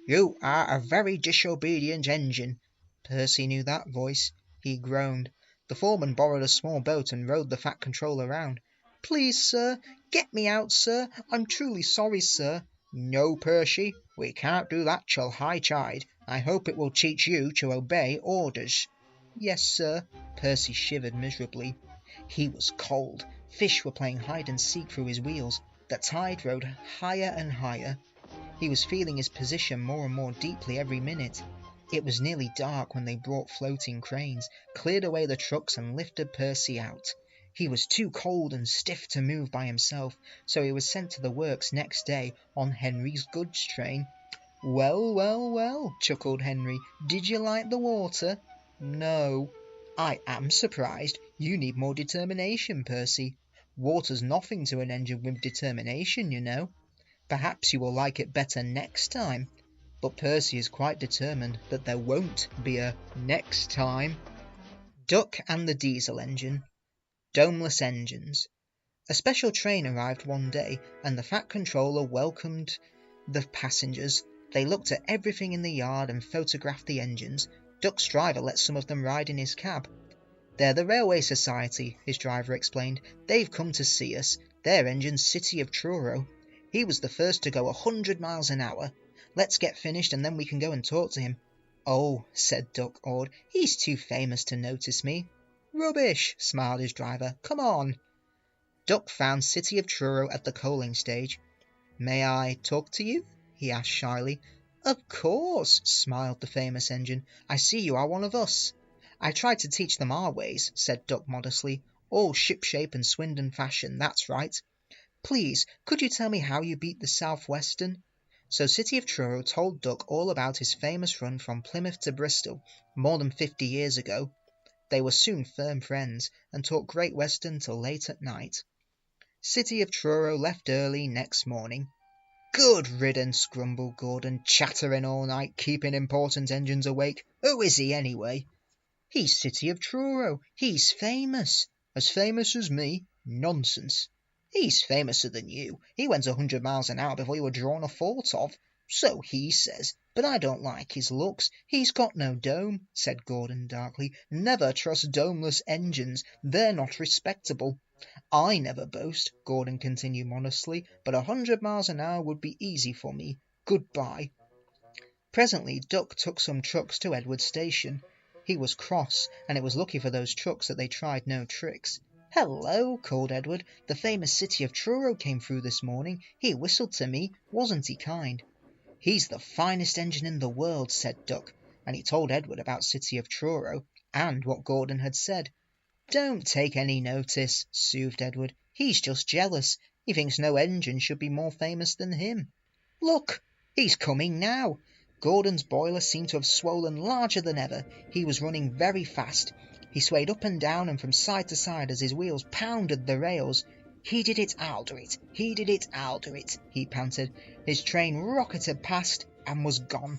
You are a very disobedient engine. Percy knew that voice. He groaned. The foreman borrowed a small boat and rowed the Fat Controller round. Please, sir, get me out, sir. I'm truly sorry, sir. No, Percy, we can't do that till high tide. I hope it will teach you to obey orders. Yes, sir. Percy shivered miserably. He was cold. Fish were playing hide and seek through his wheels. The tide rode higher and higher. He was feeling his position more and more deeply every minute. It was nearly dark when they brought floating cranes, cleared away the trucks and lifted Percy out. He was too cold and stiff to move by himself, so he was sent to the works next day on Henry's goods train. Well, chuckled Henry. Did you like the water? No. I am surprised. You need more determination, Percy. Water's nothing to an engine with determination, you know. Perhaps you will like it better next time. But Percy is quite determined that there won't be a next time. Duck and the Diesel Engine. Domeless Engines. A special train arrived one day, and the Fat Controller welcomed the passengers. They looked at everything in the yard and photographed the engines. Duck's driver let some of them ride in his cab. They're the Railway Society, his driver explained. They've come to see us. Their engine's City of Truro. He was the first to go 100 miles an hour. Let's get finished and then we can go and talk to him. Oh, said Duck, awed. He's too famous to notice me. Rubbish, smiled his driver. Come on. Duck found City of Truro at the coaling stage. May I talk to you? He asked shyly. Of course, smiled the famous engine. I see you are one of us. I tried to teach them our ways, said Duck modestly. All shipshape and Swindon fashion, that's right. Please, could you tell me how you beat the South Western? So City of Truro told Duck all about his famous run from Plymouth to Bristol, more than 50 years ago. They were soon firm friends, and talked Great Western till late at night. City of Truro left early next morning. Good riddance, grumbled Gordon, chattering all night, keeping important engines awake. Who is he, anyway? He's City of Truro. He's famous. As famous as me? Nonsense. He's famouser than you. He went 100 miles an hour before you were drawn a fault of. So he says, but I don't like his looks. He's got no dome, said Gordon darkly. Never trust domeless engines. They're not respectable. I never boast, Gordon continued modestly, but 100 miles an hour would be easy for me. Goodbye. Presently Duck took some trucks to Edward's station. He was cross, and it was lucky for those trucks that they tried no tricks. Hello, called Edward. The famous City of Truro came through this morning. He whistled to me. Wasn't he kind? He's the finest engine in the world, said Duck, and he told Edward about City of Truro, and what Gordon had said. Don't take any notice, soothed Edward. He's just jealous. He thinks no engine should be more famous than him. Look, he's coming now. Gordon's boiler seemed to have swollen larger than ever. He was running very fast. He swayed up and down and from side to side as his wheels pounded the rails. He did it, I'll do it. He did it, I'll do it, he panted. His train rocketed past and was gone.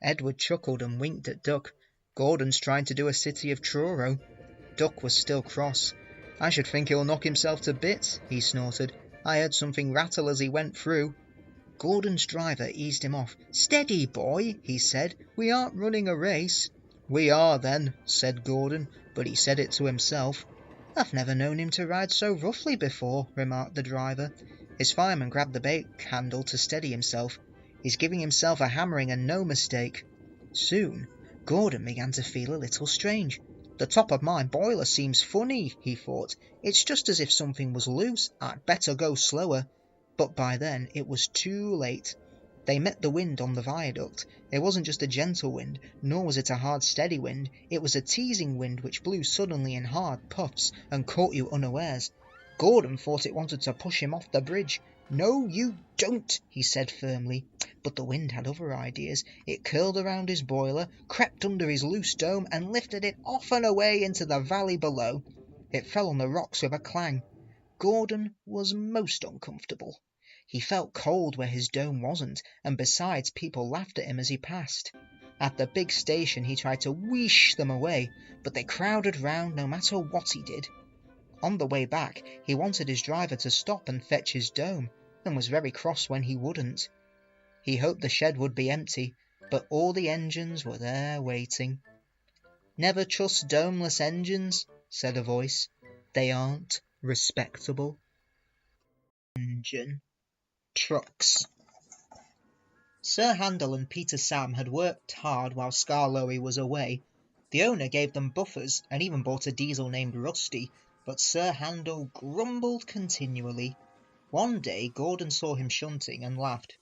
Edward chuckled and winked at Duck. Gordon's trying to do a City of Truro. Duck was still cross. I should think he'll knock himself to bits, he snorted. I heard something rattle as he went through. Gordon's driver eased him off. Steady, boy, he said. We aren't running a race. We are, then, said Gordon, but he said it to himself. I've never known him to ride so roughly before, remarked the driver. His fireman grabbed the brake handle to steady himself. He's giving himself a hammering and no mistake. Soon, Gordon began to feel a little strange. The top of my boiler seems funny, he thought. It's just as if something was loose. I'd better go slower. But by then it was too late. They met the wind on the viaduct. It wasn't just a gentle wind, nor was it a hard steady wind. It was a teasing wind which blew suddenly in hard puffs and caught you unawares. Gordon thought it wanted to push him off the bridge. No, you don't, he said firmly. But the wind had other ideas. It curled around his boiler, crept under his loose dome, and lifted it off and away into the valley below. It fell on the rocks with a clang. Gordon was most uncomfortable. He felt cold where his dome wasn't, and besides people laughed at him as he passed. At the big station he tried to wheesh them away, but they crowded round no matter what he did. On the way back he wanted his driver to stop and fetch his dome, and was very cross when he wouldn't. He hoped the shed would be empty, but all the engines were there waiting. Never trust domeless engines, said a voice. They aren't respectable. Engine. Trucks. Sir Handel and Peter Sam had worked hard while Skarloey was away. The owner gave them buffers and even bought a diesel named Rusty, but Sir Handel grumbled continually. One day Gordon saw him shunting and laughed.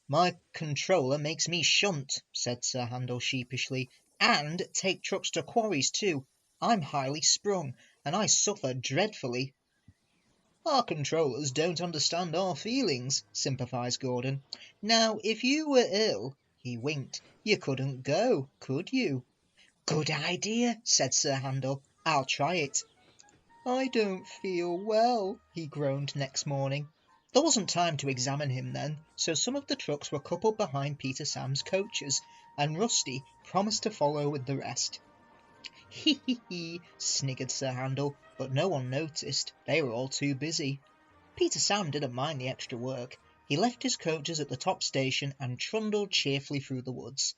My controller makes me shunt, said Sir Handel sheepishly, and take trucks to quarries too. I'm highly sprung, and I suffer dreadfully. Our controllers don't understand our feelings, sympathised Gordon. Now, if you were ill, he winked, you couldn't go, could you? Good idea, said Sir Handel. I'll try it. I don't feel well, he groaned next morning. There wasn't time to examine him then, so some of the trucks were coupled behind Peter Sam's coaches, and Rusty promised to follow with the rest. He, sniggered Sir Handel, but no one noticed. They were all too busy. Peter Sam didn't mind the extra work. He left his coaches at the top station and trundled cheerfully through the woods.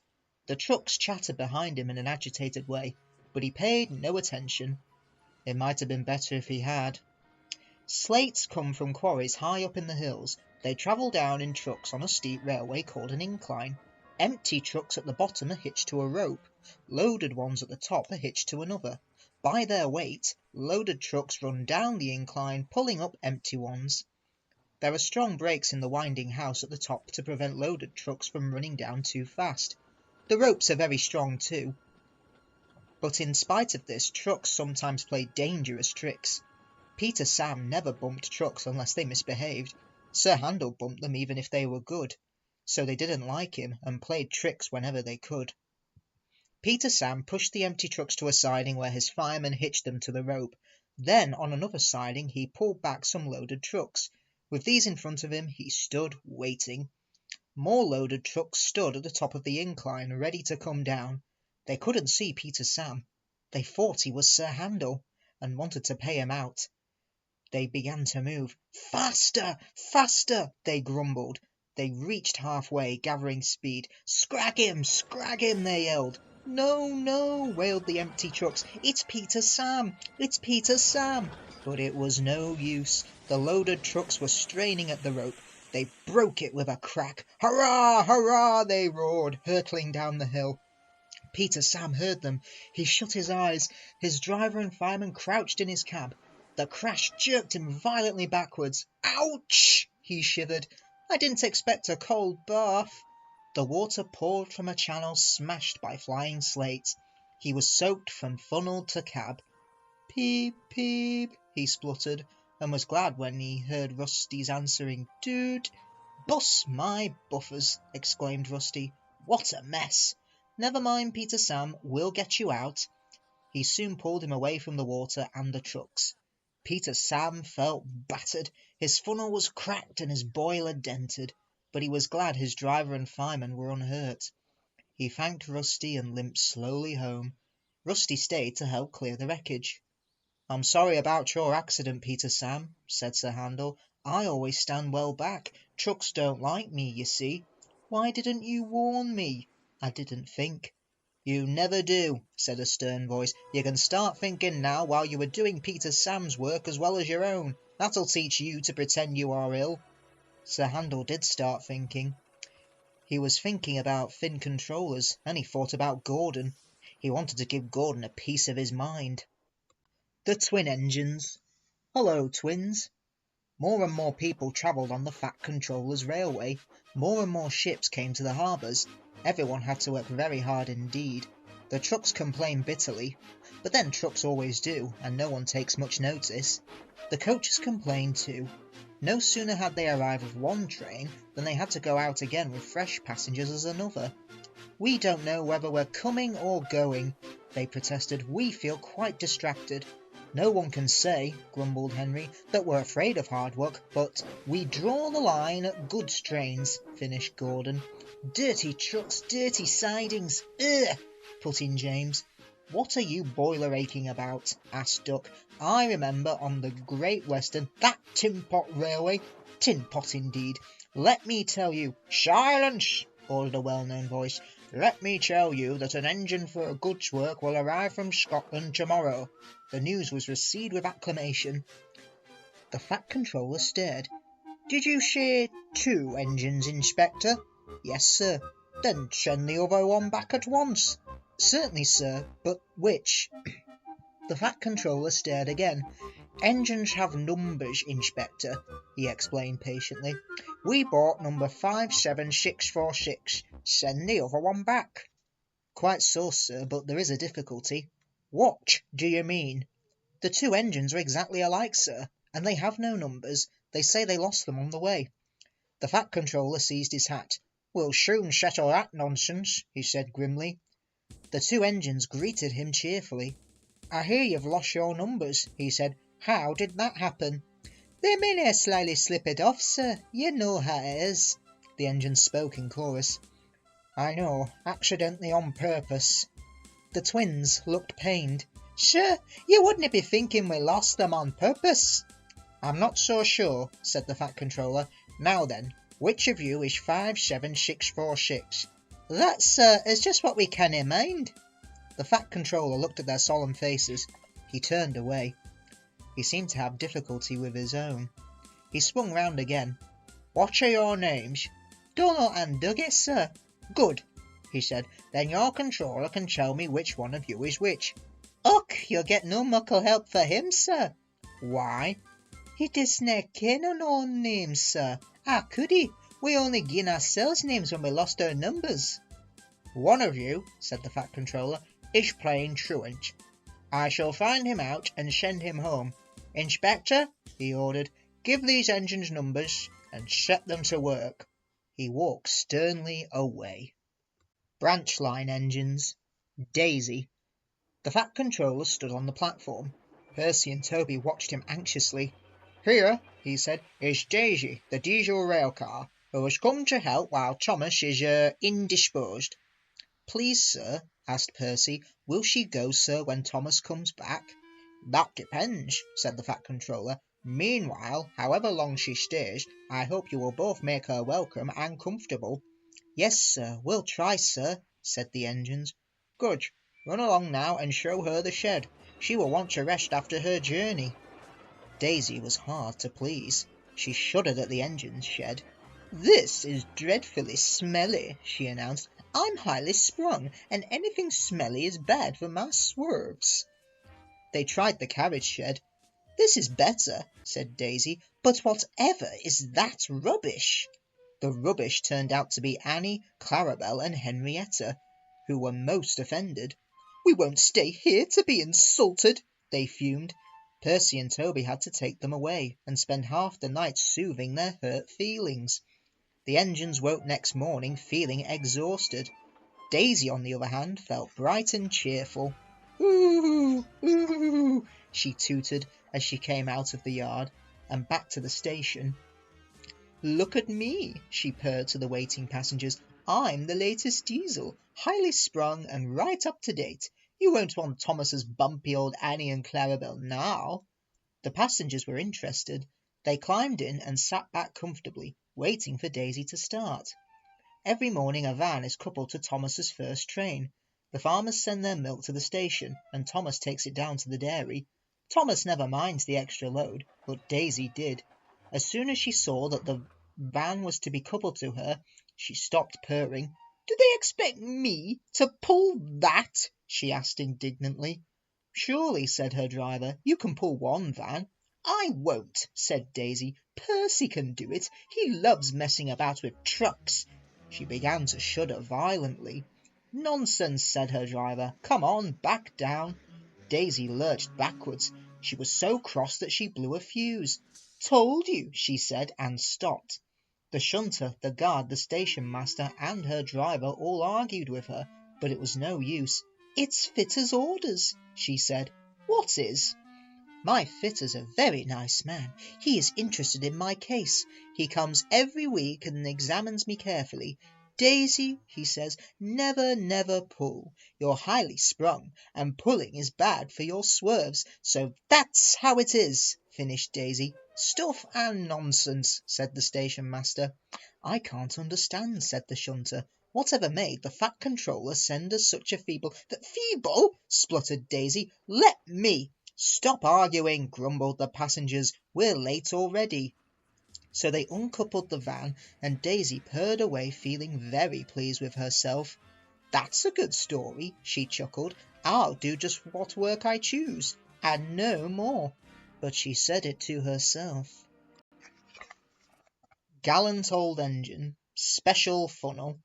The trucks chattered behind him in an agitated way, but he paid no attention. It might have been better if he had. Slates come from quarries high up in the hills. They travel down in trucks on a steep railway called an incline. Empty trucks at the bottom are hitched to a rope. Loaded ones at the top are hitched to another. By their weight, loaded trucks run down the incline, pulling up empty ones. There are strong brakes in the winding house at the top to prevent loaded trucks from running down too fast. The ropes are very strong too. But in spite of this, trucks sometimes played dangerous tricks. Peter Sam never bumped trucks unless they misbehaved. Sir Handel bumped them even if they were good, so they didn't like him and played tricks whenever they could. Peter Sam pushed the empty trucks to a siding where his fireman hitched them to the rope. Then, on another siding, he pulled back some loaded trucks. With these in front of him, he stood waiting. More loaded trucks stood at the top of the incline, ready to come down. They couldn't see Peter Sam. They thought he was Sir Handel, and wanted to pay him out. They began to move. "Faster! Faster!" they grumbled. They reached halfway, gathering speed. "Scrag him! Scrag him!" they yelled. "No, no!" wailed the empty trucks. "It's Peter Sam! It's Peter Sam!" But it was no use. The loaded trucks were straining at the rope. They broke it with a crack. "Hurrah! Hurrah!" they roared, hurtling down the hill. Peter Sam heard them. He shut his eyes. His driver and fireman crouched in his cab. The crash jerked him violently backwards. "Ouch!" he shivered. "I didn't expect a cold bath." The water poured from a channel smashed by flying slates. He was soaked from funnel to cab. "Peep, peep," he spluttered, and was glad when he heard Rusty's answering "Toot." "Bus my buffers!" exclaimed Rusty. "What a mess! Never mind, Peter Sam, we'll get you out." He soon pulled him away from the water and the trucks. Peter Sam felt battered. His funnel was cracked and his boiler dented, but he was glad his driver and fireman were unhurt. He thanked Rusty and limped slowly home. Rusty stayed to help clear the wreckage. "I'm sorry about your accident, Peter Sam," said Sir Handel. "I always stand well back. Trucks don't like me, you see. Why didn't you warn me?" "I didn't think." "You never do," said a stern voice. "You can start thinking now while you are doing Peter Sam's work as well as your own. That'll teach you to pretend you are ill." Sir Handel did start thinking. He was thinking about thin controllers, and he thought about Gordon. He wanted to give Gordon a piece of his mind. The twin engines. Hello, twins. More and more people travelled on the Fat Controller's railway. More and more ships came to the harbours. Everyone had to work very hard indeed. The trucks complained bitterly, but then trucks always do, and no one takes much notice. The coaches complained too. No sooner had they arrived with one train than they had to go out again with fresh passengers as another. "We don't know whether we're coming or going," they protested. "We feel quite distracted." "No one can say," grumbled Henry, "that we're afraid of hard work, but we draw the line at goods trains," finished Gordon. "Dirty trucks, dirty sidings, ugh," put in James. "What are you boiler aching about?" asked Duck. "I remember on the Great Western, that Tin Pot Railway." Tin Pot indeed. "Let me tell you—" "Silence!" ordered a well-known voice. "Let me tell you that an engine for a goods work will arrive from Scotland tomorrow." The news was received with acclamation. The Fat Controller stared. "Did you say 2 engines, Inspector?" "Yes, sir." "Then send the other one back at once." "Certainly, sir, but which?" The Fat Controller stared again. "Engines have numbers, Inspector," he explained patiently. "We bought number 57646. Send the other one back." "Quite so, sir, but there is a difficulty." "What do you mean?" "The 2 engines are exactly alike, sir, and they have no numbers. They say they lost them on the way." The Fat Controller seized his hat. "We'll soon settle that nonsense," he said grimly. The 2 engines greeted him cheerfully. "I hear you've lost your numbers," he said. "How did that happen?" "They may slightly slip it off, sir. You know how it is." The engines spoke in chorus. "I know, accidentally on purpose." The twins looked pained. "Sure, you wouldn't be thinking we lost them on purpose." "I'm not so sure," said the Fat Controller. "Now then, which of you is 57646? "That, sir, is just what we cannae mind." The Fat Controller looked at their solemn faces. He turned away. He seemed to have difficulty with his own. He swung round again. "What are your names?" "Donald and Dougie, sir." "Good," he said. "Then your controller can tell me which one of you is which." "Och, you'll get no muckle help for him, sir." "Why?" "He disna ken our own names, sir. How could he? We only gin ourselves names when we lost our numbers." "One of you," said the Fat Controller, is plain truant. I shall find him out and send him home. Inspector, he ordered, give these engines numbers and set them to work. He walked sternly away. Branch line engines. Daisy. The fat controller stood on the platform. Percy and Toby watched him anxiously. Here, he said, is Daisy, the diesel rail car, who has come to help while Thomas is, indisposed. Please, sir, asked Percy, will she go, sir, when Thomas comes back? That depends, said the fat controller. Meanwhile, however long she stays, I hope you will both make her welcome and comfortable. Yes, sir, we'll try, sir, said the engines. Good. Run along now and show her the shed. She will want to rest after her journey. Daisy was hard to please. She shuddered at the engine's shed. This is dreadfully smelly, she announced. I'm highly sprung, and anything smelly is bad for my swerves. They tried the carriage shed. This is better, said Daisy, but whatever is that rubbish? The rubbish turned out to be Annie, Clarabel, and Henrietta, who were most offended. We won't stay here to be insulted, they fumed. Percy and Toby had to take them away and spend half the night soothing their hurt feelings. The engines woke next morning feeling exhausted. Daisy, on the other hand, felt bright and cheerful. Ooh, ooh, she tooted as she came out of the yard and back to the station. Look at me, she purred to the waiting passengers. I'm the latest diesel, highly sprung and right up to date. You won't want Thomas's bumpy old Annie and Clarabel now. The passengers were interested. They climbed in and sat back comfortably, waiting for Daisy to start. Every morning a van is coupled to Thomas's first train. The farmers send their milk to the station, and Thomas takes it down to the dairy. Thomas never minds the extra load, but Daisy did. As soon as she saw that the van was to be coupled to her, she stopped purring. Do they expect me to pull that? She asked indignantly. Surely, said her driver, you can pull one van. I won't, said Daisy. Percy can do it. He loves messing about with trucks. She began to shudder violently. Nonsense, said her driver. Come on, back down. Daisy lurched backwards. She was so cross that she blew a fuse. Told you, she said, and stopped. The shunter, the guard, the station master, and her driver all argued with her, but it was no use. It's fitter's orders, she said. What is? My fitter's a very nice man. He is interested in my case. He comes every week and examines me carefully. Daisy, he says, never pull. You're highly sprung, and pulling is bad for your swerves, so that's how it is, finished Daisy. Stuff and nonsense, said the station master. I can't understand, said the shunter. Whatever made the fat controller send us such a feeble... Feeble? spluttered Daisy. Let me... Stop arguing, grumbled the passengers. We're late already. So they uncoupled the van, and Daisy purred away, feeling very pleased with herself. That's a good story, she chuckled. I'll do just what work I choose, and no more. But she said it to herself. Gallant Old Engine, Special Funnel.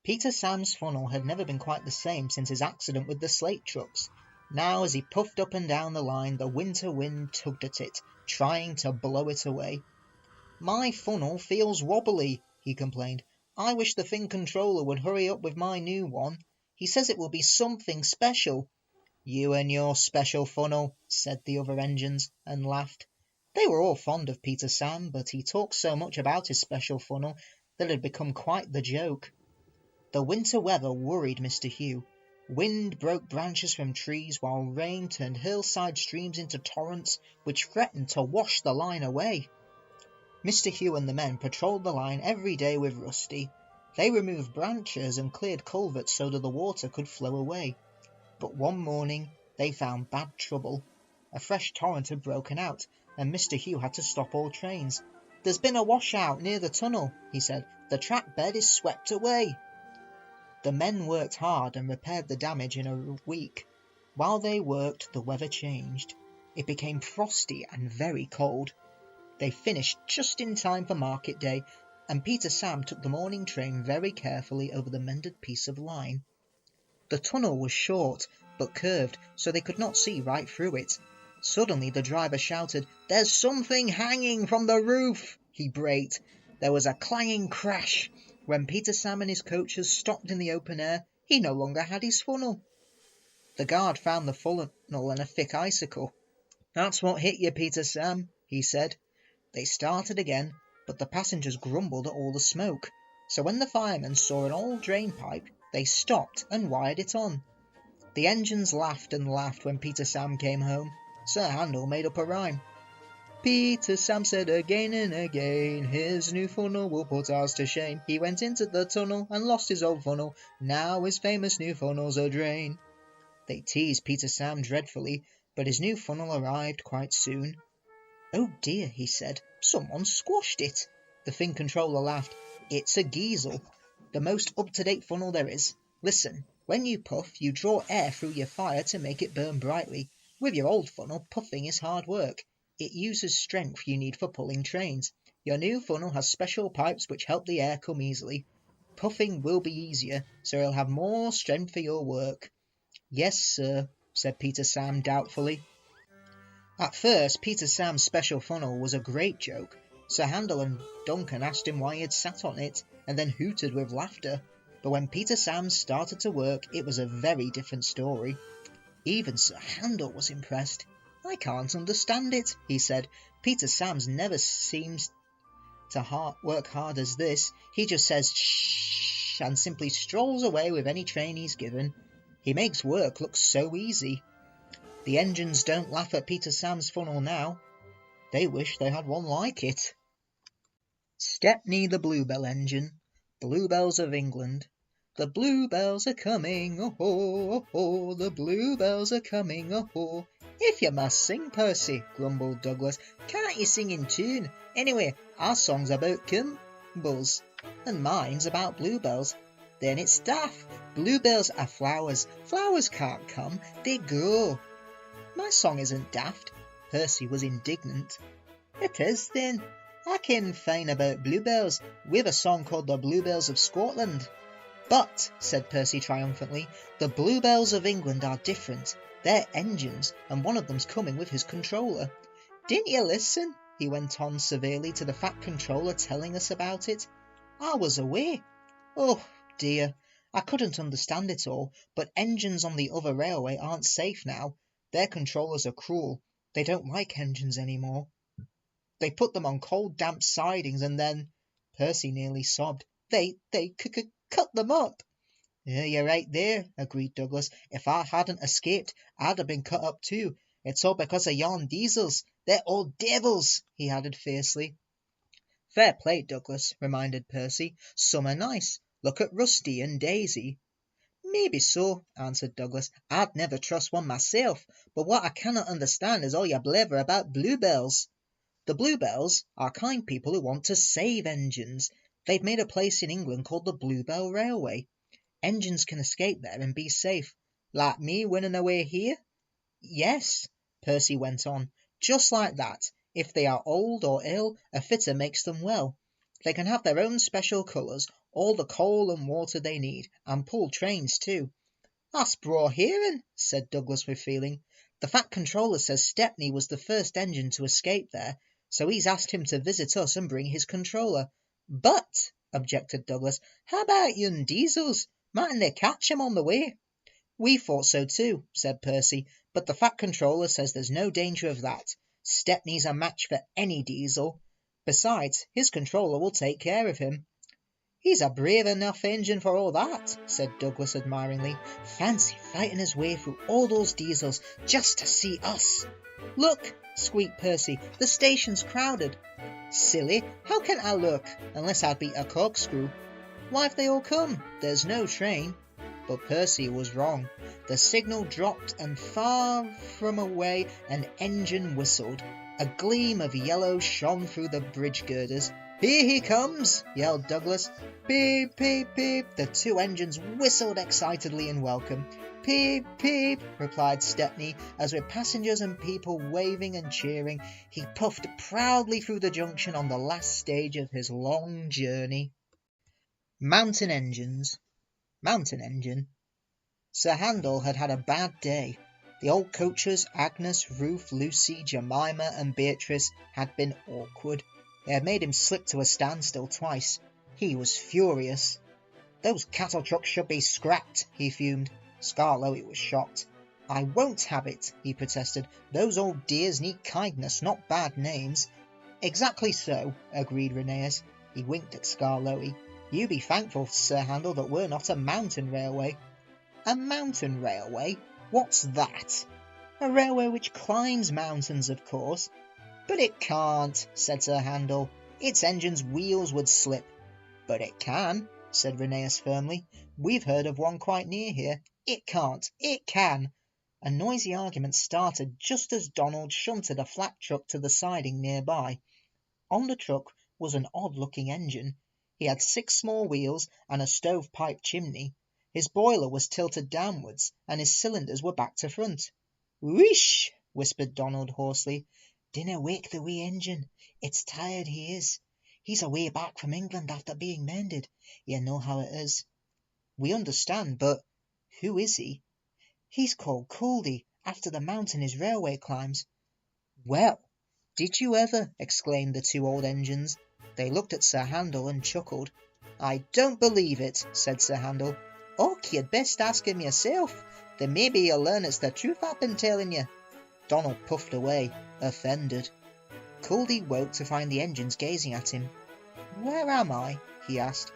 Peter Sam's funnel had never been quite the same since his accident with the slate trucks. Now, as he puffed up and down the line, the winter wind tugged at it, trying to blow it away. My funnel feels wobbly, he complained. I wish the thing controller would hurry up with my new one. He says it will be something special. You and your special funnel, said the other engines, and laughed. They were all fond of Peter Sam, but he talked so much about his special funnel that it had become quite the joke. The winter weather worried Mr. Hugh. Wind broke branches from trees, while rain turned hillside streams into torrents, which threatened to wash the line away. Mr. Hugh and the men patrolled the line every day with Rusty. They removed branches and cleared culverts so that the water could flow away. But one morning they found bad trouble. A fresh torrent had broken out, and Mr. Hugh had to stop all trains. There's been a washout near the tunnel, he said. The track bed is swept away. The men worked hard and repaired the damage in a week. While they worked, the weather changed. It became frosty and very cold. They finished just in time for market day, and Peter Sam took the morning train very carefully over the mended piece of line. The tunnel was short, but curved, so they could not see right through it. Suddenly the driver shouted, "There's something hanging from the roof!" He braked. There was a clanging crash. When Peter Sam and his coaches stopped in the open air, he no longer had his funnel. The guard found the funnel in a thick icicle. "That's what hit you, Peter Sam," he said. They started again, but the passengers grumbled at all the smoke. So when the firemen saw an old drain pipe, they stopped and wired it on. The engines laughed and laughed when Peter Sam came home. Sir Handel made up a rhyme. Peter Sam said again and again, his new funnel will put ours to shame. He went into the tunnel and lost his old funnel. Now his famous new funnel's a drain. They teased Peter Sam dreadfully, but his new funnel arrived quite soon. "Oh dear," he said, "someone squashed it." The Fin controller laughed. "It's a Giesel, the most up-to-date funnel there is. Listen, when you puff, you draw air through your fire to make it burn brightly. With your old funnel, puffing is hard work. It uses strength you need for pulling trains. Your new funnel has special pipes which help the air come easily. Puffing will be easier, so you'll have more strength for your work." "Yes, sir," said Peter Sam doubtfully. At first, Peter Sam's special funnel was a great joke. Sir Handel and Duncan asked him why he had sat on it, and then hooted with laughter. But when Peter Sam started to work, it was a very different story. Even Sir Handel was impressed. "I can't understand it," he said. "Peter Sam's never seems to work hard as this. He just says shh and simply strolls away with any train he's given. He makes work look so easy." The engines don't laugh at Peter Sam's funnel now. They wish they had one like it. Stepney the Bluebell engine. Bluebells of England. The bluebells are coming, oh-ho, oh-ho, the bluebells are coming, oh-ho. "If you must sing, Percy," grumbled Douglas, "can't you sing in tune? Anyway, our song's about Kimbles, and mine's about bluebells." "Then it's daft. Bluebells are flowers. Flowers can't come, they grow." "My song isn't daft." Percy was indignant. "It is, then. I ken fine about bluebells. We've a song called the Bluebells of Scotland." "But," said Percy triumphantly, "the bluebells of England are different. They're engines, and one of them's coming with his controller. Didn't you listen," he went on severely, "to the fat controller telling us about it?" "I was away." "Oh dear, I couldn't understand it all, but engines on the other railway aren't safe now. Their controllers are cruel. They don't like engines anymore. They put them on cold damp sidings and then—" Percy nearly sobbed. They cut them up." "You're right there," agreed Douglas. "If I hadn't escaped, I'd have been cut up too. It's all because of yon diesels. They're old devils," he added fiercely. "Fair play, Douglas," reminded Percy. "Some are nice. Look at Rusty and Daisy." "Maybe so," answered Douglas. "I'd never trust one myself. But what I cannot understand is all your blather about bluebells." "The Bluebells are kind people who want to save engines. They've made a place in England called the Bluebell Railway. Engines can escape there and be safe." "Like me winning away here?" "Yes," Percy went on, "just like that. If they are old or ill, a fitter makes them well. They can have their own special colours, all the coal and water they need, and pull trains too." "That's braw hearing," said Douglas with feeling. "The fat controller says Stepney was the first engine to escape there, so he's asked him to visit us and bring his controller." "But," objected Douglas, "how about yon diesels? Mightn't they catch him on the way?" "We thought so too," said Percy, "but the fat controller says there's no danger of that. Stepney's a match for any diesel. Besides, his controller will take care of him." "He's a brave enough engine for all that," said Douglas admiringly. "Fancy fighting his way through all those diesels just to see us." "Look," squeaked Percy, "the station's crowded." "Silly, how can I look, unless I'd be a corkscrew? Why have they all come? There's no train." But Percy was wrong. The signal dropped, and far from away an engine whistled. A gleam of yellow shone through the bridge girders. "Here he comes!" yelled Douglas. "Peep, peep, peep!" The two engines whistled excitedly in welcome. "Peep, peep!" replied Stepney, as with passengers and people waving and cheering, he puffed proudly through the junction on the last stage of his long journey. Mountain engines. Mountain engine. Sir Handel had had a bad day. The old coaches, Agnes, Ruth, Lucy, Jemima and Beatrice, had been awkward. They had made him slip to a standstill twice. He was furious. "Those cattle trucks should be scrapped," he fumed. Skarloey was shocked. "I won't have it," he protested. "Those old dears need kindness, not bad names." "Exactly so," agreed Rheneas. He winked at Skarloey. "You be thankful, Sir Handel, that we're not a mountain railway." "A mountain railway? What's that?" "A railway which climbs mountains, of course." "But it can't," said Sir Handel. "Its engine's wheels would slip." "But it can," said Rheneas firmly. "We've heard of one quite near here. It can't. It can." A noisy argument started just as Donald shunted a flat truck to the siding nearby. On the truck was an odd-looking engine. He had 6 small wheels and a stovepipe chimney. His boiler was tilted downwards, and his cylinders were back to front. "Wheesh!" whispered Donald hoarsely. "Dinna wake the wee engine. It's tired he is. He's away back from England after being mended. You know how it is." "We understand, but who is he?" "He's called Couldy, after the mountain his railway climbs." "Well, did you ever?" exclaimed the 2 old engines. They looked at Sir Handel and chuckled. "I don't believe it," said Sir Handel. "Och, you'd best ask him yourself. Then maybe you'll learn it's the truth I've been telling you." Donald puffed away, offended. Couldy woke to find the engines gazing at him. "Where am I?" he asked.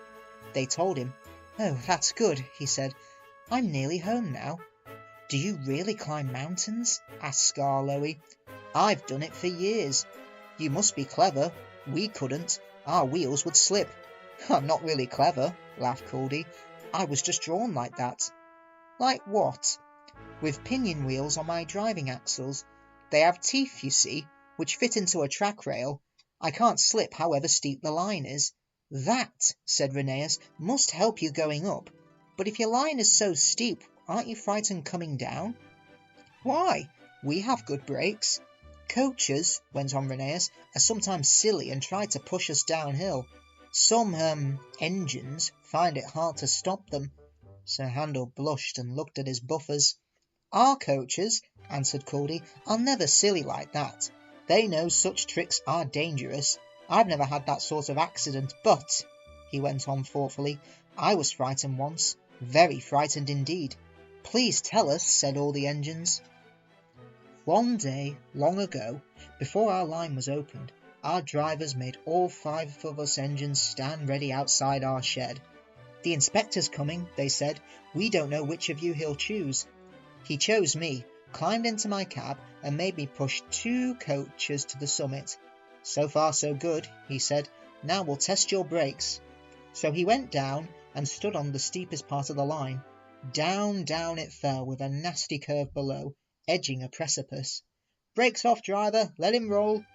They told him. "Oh, that's good," he said. "I'm nearly home now." "Do you really climb mountains?" asked Skarloey. "I've done it for years." "You must be clever. We couldn't. Our wheels would slip." "I'm not really clever," laughed Couldy. "I was just drawn like that." "Like what?" "With pinion wheels on my driving axles. They have teeth, you see, which fit into a track rail. I can't slip however steep the line is." "That," said Rheneas, "must help you going up. But if your line is so steep, aren't you frightened coming down?" "Why? We have good brakes." "Coaches," went on Rheneas, "are sometimes silly and try to push us downhill. Some engines find it hard to stop them." Sir Handel blushed and looked at his buffers. "Our coaches," answered Couldy, "are never silly like that. They know such tricks are dangerous. I've never had that sort of accident, but," he went on thoughtfully, "I was frightened once, very frightened indeed." "Please tell us," said all the engines. "One day, long ago, before our line was opened, our drivers made all 5 of us engines stand ready outside our shed. 'The inspector's coming,' they said. 'We don't know which of you he'll choose.' He chose me, climbed into my cab, and made me push 2 coaches to the summit. 'So far so good,' he said. 'Now we'll test your brakes.' So he went down and stood on the steepest part of the line. Down, down it fell with a nasty curve below, edging a precipice. 'Brakes off, driver, let him roll.'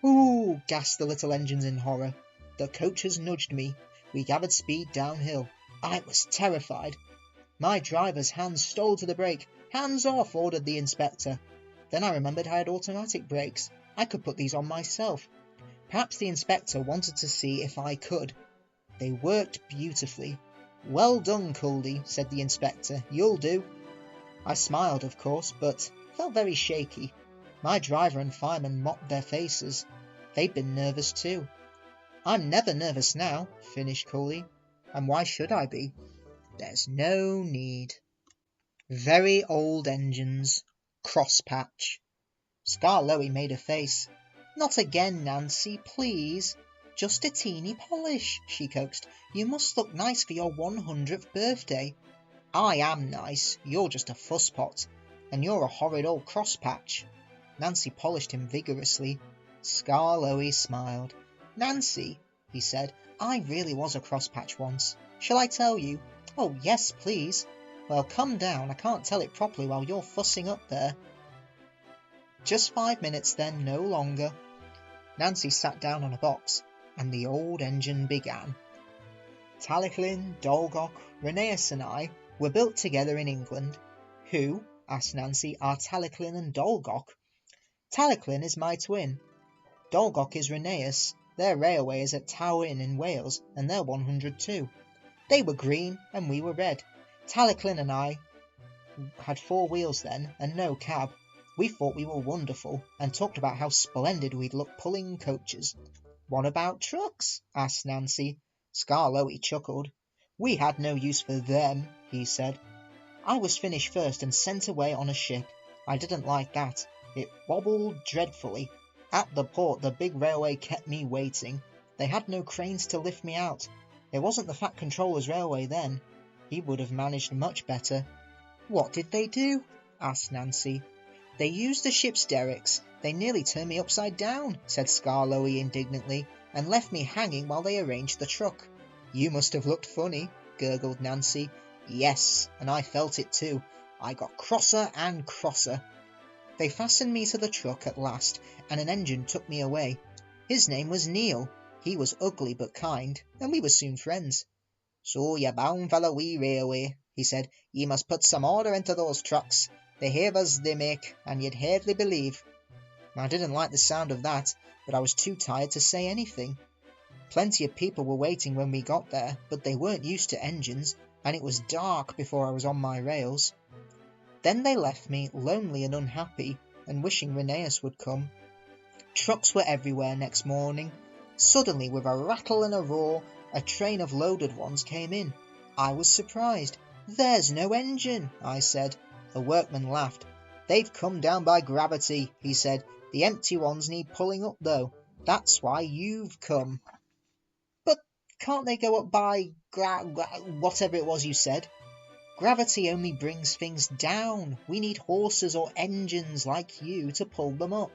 'Ooh!' gasped the little engines in horror. The coaches nudged me. We gathered speed downhill. I was terrified. My driver's hands stole to the brake. 'Hands off!' ordered the inspector. Then I remembered I had automatic brakes. I could put these on myself. Perhaps the inspector wanted to see if I could. They worked beautifully. 'Well done, Couldy,' said the inspector. 'You'll do.' I smiled, of course, but felt very shaky. My driver and fireman mopped their faces. They'd been nervous too. 'I'm never nervous now,' finished Couldy. 'And why should I be? There's no need.' Very old engines. Crosspatch. Skarloey made a face. 'Not again, Nancy, please.' 'Just a teeny polish,' she coaxed. 'You must look nice for your 100th birthday.' 'I am nice. You're just a fusspot. And you're a horrid old crosspatch.' Nancy polished him vigorously. Skarloey smiled. 'Nancy,' he said, 'I really was a crosspatch once. Shall I tell you?' 'Oh, yes, please.' 'Well, come down. I can't tell it properly while you're fussing up there.' 'Just 5 minutes then, no longer.' Nancy sat down on a box, and the old engine began. Talyllyn, Dolgok, Rheneas and I were built together in England. 'Who,' asked Nancy, 'are Talyllyn and Dolgok?' 'Talyllyn is my twin. Dolgok is Rheneas. Their railway is at Towyn in Wales, and they're 100 too. They were green and we were red. Talyllyn and I had four wheels then, and no cab. We thought we were wonderful, and talked about how splendid we'd look pulling coaches. What about trucks? Asked Nancy. Skarloey chuckled. We had no use for them, he said. I was finished first and sent away on a ship. I didn't like that. It wobbled dreadfully. At the port, the big railway kept me waiting. They had no cranes to lift me out. It wasn't the Fat Controller's railway then. He would have managed much better. What did they do? Asked Nancy. They used the ship's derricks. They nearly turned me upside down, said Skarloey indignantly, and left me hanging while they arranged the truck. You must have looked funny, gurgled Nancy. Yes, and I felt it too. I got crosser and crosser. They fastened me to the truck at last, and an engine took me away. His name was Neil. He was ugly but kind, and we were soon friends. So you're bound for the wee railway, he said. Ye must put some order into those trucks. The havers they make, and you'd hardly believe. I didn't like the sound of that, but I was too tired to say anything. Plenty of people were waiting when we got there, but they weren't used to engines, and it was dark before I was on my rails. Then they left me, lonely and unhappy, and wishing Rheneas would come. Trucks were everywhere next morning. Suddenly, with a rattle and a roar, a train of loaded ones came in. I was surprised. There's no engine, I said. The workman laughed. They've come down by gravity, he said. The empty ones need pulling up, though. That's why you've come. But can't they go up by whatever it was you said? Gravity only brings things down. We need horses or engines like you to pull them up.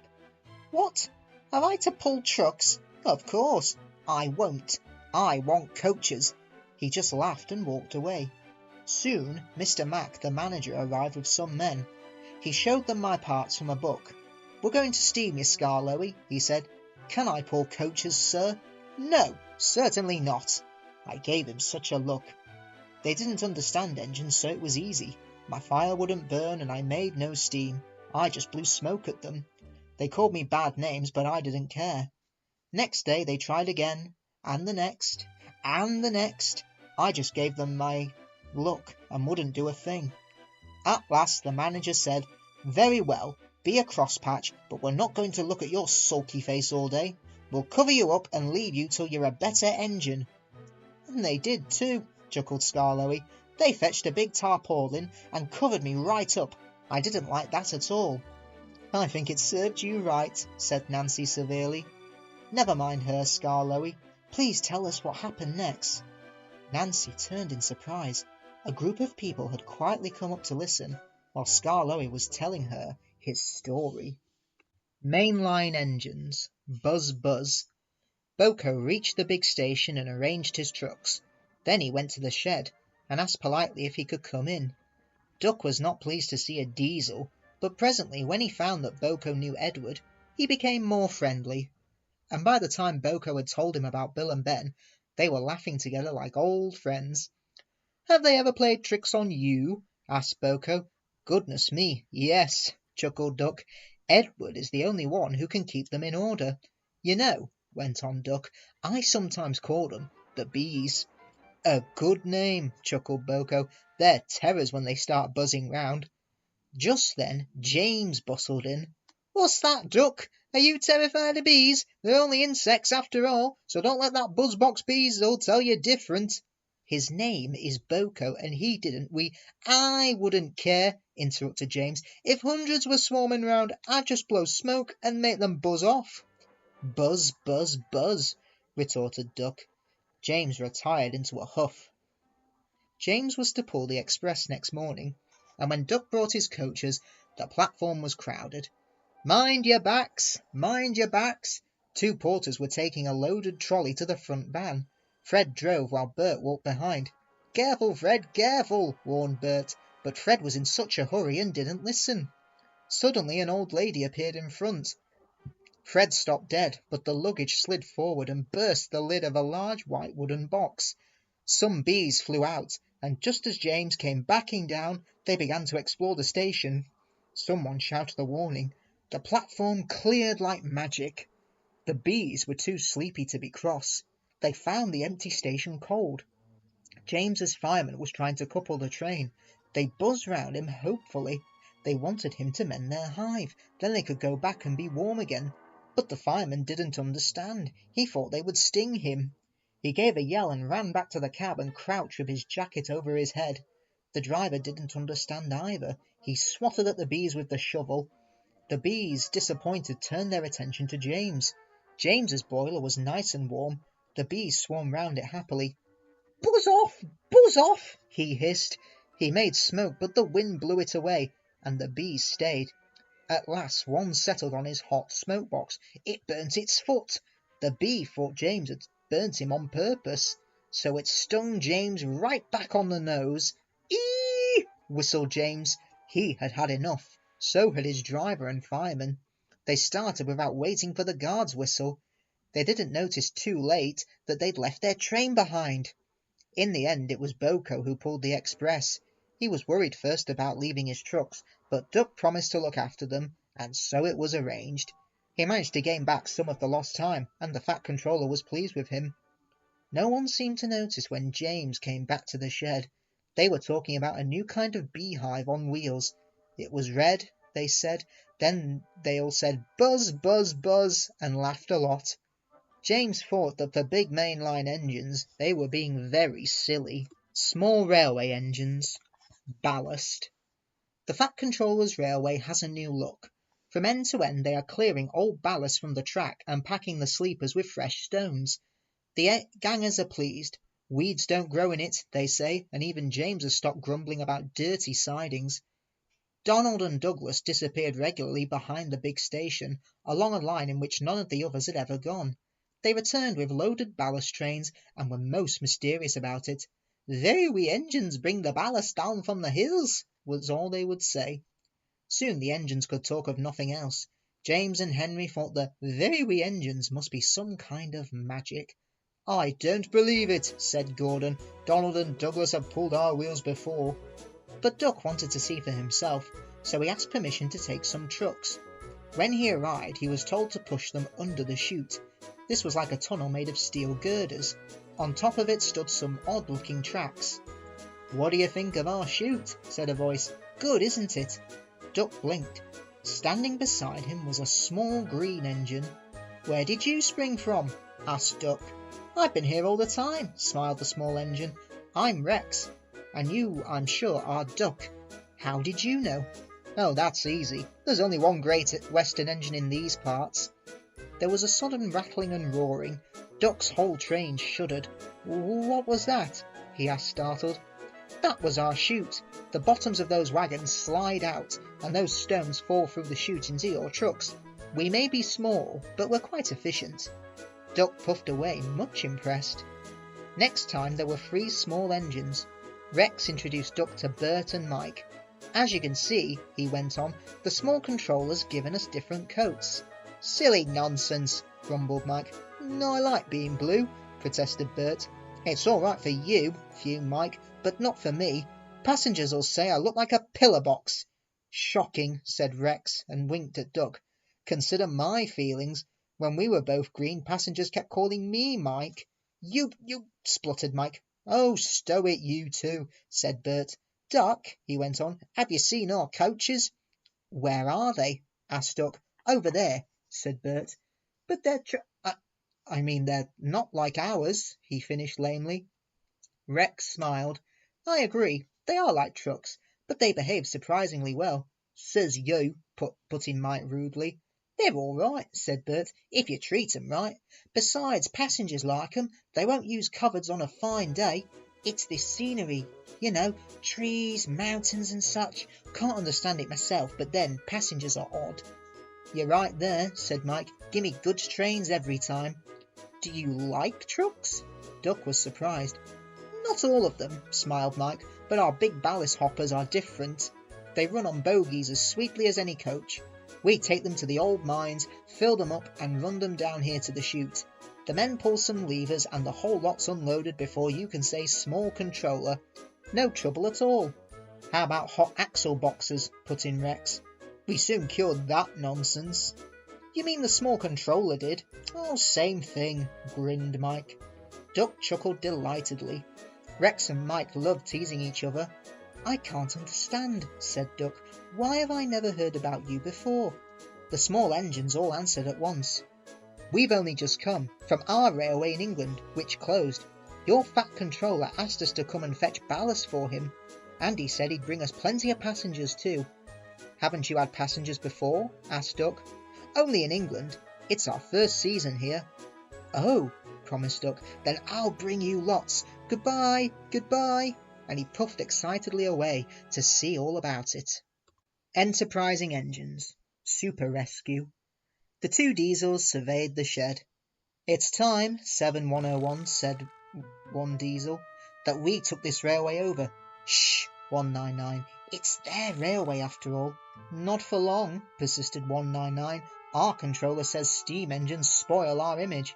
What? Have I to pull trucks? Of course. I won't. I want coaches. He just laughed and walked away. Soon Mr. Mac, the manager, arrived with some men. He showed them my parts from a book. We're going to steam, Miss Skarloey, he said. Can I pull coaches, sir? No, certainly not. I gave him such a look. They didn't understand engines, so it was easy. My fire wouldn't burn and I made no steam. I just blew smoke at them. They called me bad names, but I didn't care. Next day they tried again, and the next, and the next. I just gave them my look and wouldn't do a thing. At last the manager said, Very well, be a crosspatch, but we're not going to look at your sulky face all day. We'll cover you up and leave you till you're a better engine. And they did too, chuckled Skarloey. They fetched a big tarpaulin and covered me right up. I didn't like that at all. I think it served you right, said Nancy severely. Never mind her, Skarloey. Please tell us what happened next. Nancy turned in surprise. A group of people had quietly come up to listen, while Skarloey was telling her his story. Mainline engines. Buzz, buzz. Boko reached the big station and arranged his trucks. Then he went to the shed, and asked politely if he could come in. Duck was not pleased to see a diesel, but presently when he found that Boko knew Edward, he became more friendly. And by the time Boko had told him about Bill and Ben, they were laughing together like old friends. Have they ever played tricks on you? Asked Boko. Goodness me, yes, chuckled Duck. Edward is the only one who can keep them in order. You know, went on Duck, I sometimes call them the bees. A good name, chuckled Boko. They're terrors when they start buzzing round. Just then James bustled in. What's that, Duck? Are you terrified of bees? They're only insects after all, so don't let that buzzbox beazle tell you different. His name is Boko, and he didn't I wouldn't care, interrupted James. If hundreds were swarming round, I'd just blow smoke and make them buzz off. Buzz, buzz, buzz, retorted Duck. James retired into a huff. James was to pull the express next morning, and when Duck brought his coaches, the platform was crowded. Mind your backs! Mind your backs! Two porters were taking a loaded trolley to the front van. Fred drove while Bert walked behind. Careful, Fred, careful, warned Bert, but Fred was in such a hurry and didn't listen. Suddenly an old lady appeared in front. Fred stopped dead, but the luggage slid forward and burst the lid of a large white wooden box. Some bees flew out, and just as James came backing down, they began to explore the station. Someone shouted a warning. The platform cleared like magic. The bees were too sleepy to be cross. They found the empty station cold. James's fireman was trying to couple the train. They buzzed round him hopefully. They wanted him to mend their hive, then they could go back and be warm again. But the fireman didn't understand. He thought they would sting him. He gave a yell and ran back to the cab and crouched with his jacket over his head. The driver didn't understand either. He swatted at the bees with the shovel. The bees, disappointed, turned their attention to James. James's boiler was nice and warm. The bees swarmed round it happily. "Buzz off! Buzz off!" he hissed. He made smoke, but the wind blew it away, and the bees stayed. At last one settled on his hot smoke box. It burnt its foot. The bee thought James had burnt him on purpose, so it stung James right back on the nose. "Eee!" whistled James. He had had enough. So had his driver and fireman. They started without waiting for the guard's whistle. They didn't notice too late that they'd left their train behind. In the end it was Boko who pulled the express. He was worried first about leaving his trucks, but Duck promised to look after them, and so it was arranged. He managed to gain back some of the lost time, and the fat controller was pleased with him. No one seemed to notice when James came back to the shed. They were talking about a new kind of beehive on wheels. It was red, they said. Then they all said buzz, buzz, buzz, and laughed a lot. James thought that for big mainline engines, they were being very silly. Small railway engines. Ballast. The Fat Controller's railway has a new look. From end to end they are clearing old ballast from the track and packing the sleepers with fresh stones. The gangers are pleased. Weeds don't grow in it, they say, and even James has stopped grumbling about dirty sidings. Donald and Douglas disappeared regularly behind the big station, along a line in which none of the others had ever gone. They returned with loaded ballast trains and were most mysterious about it. "Very wee engines bring the ballast down from the hills," was all they would say. Soon the engines could talk of nothing else. James and Henry thought the very wee engines must be some kind of magic. "I don't believe it," said Gordon. "Donald and Douglas have pulled our wheels before." But Duck wanted to see for himself, so he asked permission to take some trucks. When he arrived, he was told to push them under the chute. This was like a tunnel made of steel girders. On top of it stood some odd-looking tracks. "What do you think of our chute?" said a voice. "Good, isn't it?" Duck blinked. Standing beside him was a small green engine. "Where did you spring from?" asked Duck. "I've been here all the time," smiled the small engine. "I'm Rex. And you, I'm sure, are Duck. How did you know?" "Oh, that's easy. There's only one great Western engine in these parts." There was a sudden rattling and roaring. Duck's whole train shuddered. "What was that?" he asked, startled. "That was our chute. The bottoms of those wagons slide out, and those stones fall through the chute into your trucks. We may be small, but we're quite efficient." Duck puffed away, much impressed. Next time there were 3 small engines. Rex introduced Duck to Bert and Mike. "As you can see," he went on, "the small controller's given us different coats." "Silly nonsense," grumbled Mike. "No, I like being blue," protested Bert. "It's all right for you," fumed Mike, "but not for me. Passengers'll say I look like a pillar box." "Shocking," said Rex, and winked at Duck. "Consider my feelings. When we were both green, passengers kept calling me Mike." You, spluttered Mike. "Oh, stow it, you two," said Bert. "Duck," he went on, "have you seen our coaches?" "Where are they?" asked Duck. "Over there," said Bert. "But they're they're not like ours," he finished lamely. Rex smiled. "I agree, they are like trucks, but they behave surprisingly well." "Says you," put in Mike rudely. "They're all right," said Bert, "if you treat 'em right. Besides, passengers like 'em. They won't use cupboards on a fine day. It's this scenery, you know, trees, mountains and such. Can't understand it myself, but then passengers are odd." "You're right there," said Mike. "Gimme goods trains every time." "Do you like trucks?" Duck was surprised. "Not all of them," smiled Mike, "but our big ballast hoppers are different. They run on bogies as sweetly as any coach. We take them to the old mines, fill them up and run them down here to the chute. The men pull some levers and the whole lot's unloaded before you can say small controller. No trouble at all." "How about hot axle boxes?" put in Rex. "We soon cured that nonsense." "You mean the small controller did?" "Oh, same thing," grinned Mike. Duck chuckled delightedly. Rex and Mike loved teasing each other. "I can't understand," said Duck. "Why have I never heard about you before?" The small engines all answered at once. "We've only just come from our railway in England, which closed. Your fat controller asked us to come and fetch ballast for him, and he said he'd bring us plenty of passengers too." "Haven't you had passengers before?" asked Duck. "Only in England. It's our first season here." "Oh," promised Duck, "then I'll bring you lots. Goodbye, goodbye," and he puffed excitedly away to see all about it. Enterprising Engines. Super Rescue. The two diesels surveyed the shed. "It's time, 7101 said one diesel, "that we took this railway over." "Shh, 199, it's their railway after all." "Not for long," persisted 199. "Our controller says steam engines spoil our image."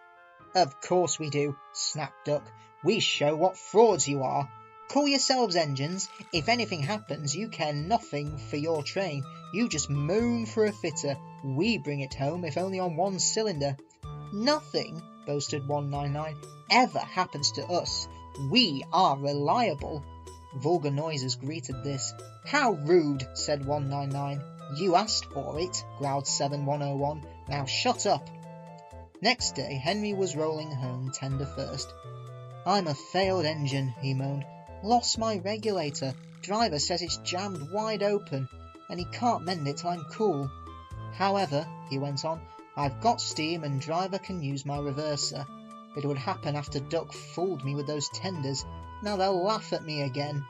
"Of course we do," snapped Duck. "We show what frauds you are. Call yourselves engines. If anything happens, you care nothing for your train. You just moan for a fitter. We bring it home, if only on one cylinder." "Nothing," boasted 199, "ever happens to us. We are reliable." Vulgar noises greeted this. "How rude," said 199. "You asked for it," growled 7101. "Now shut up." Next day Henry was rolling home tender first. "I'm a failed engine," he moaned. "Lost my regulator. Driver says it's jammed wide open, and he can't mend it till I'm cool. However," he went on, "I've got steam and driver can use my reverser. It would happen after Duck fooled me with those tenders. Now they'll laugh at me again."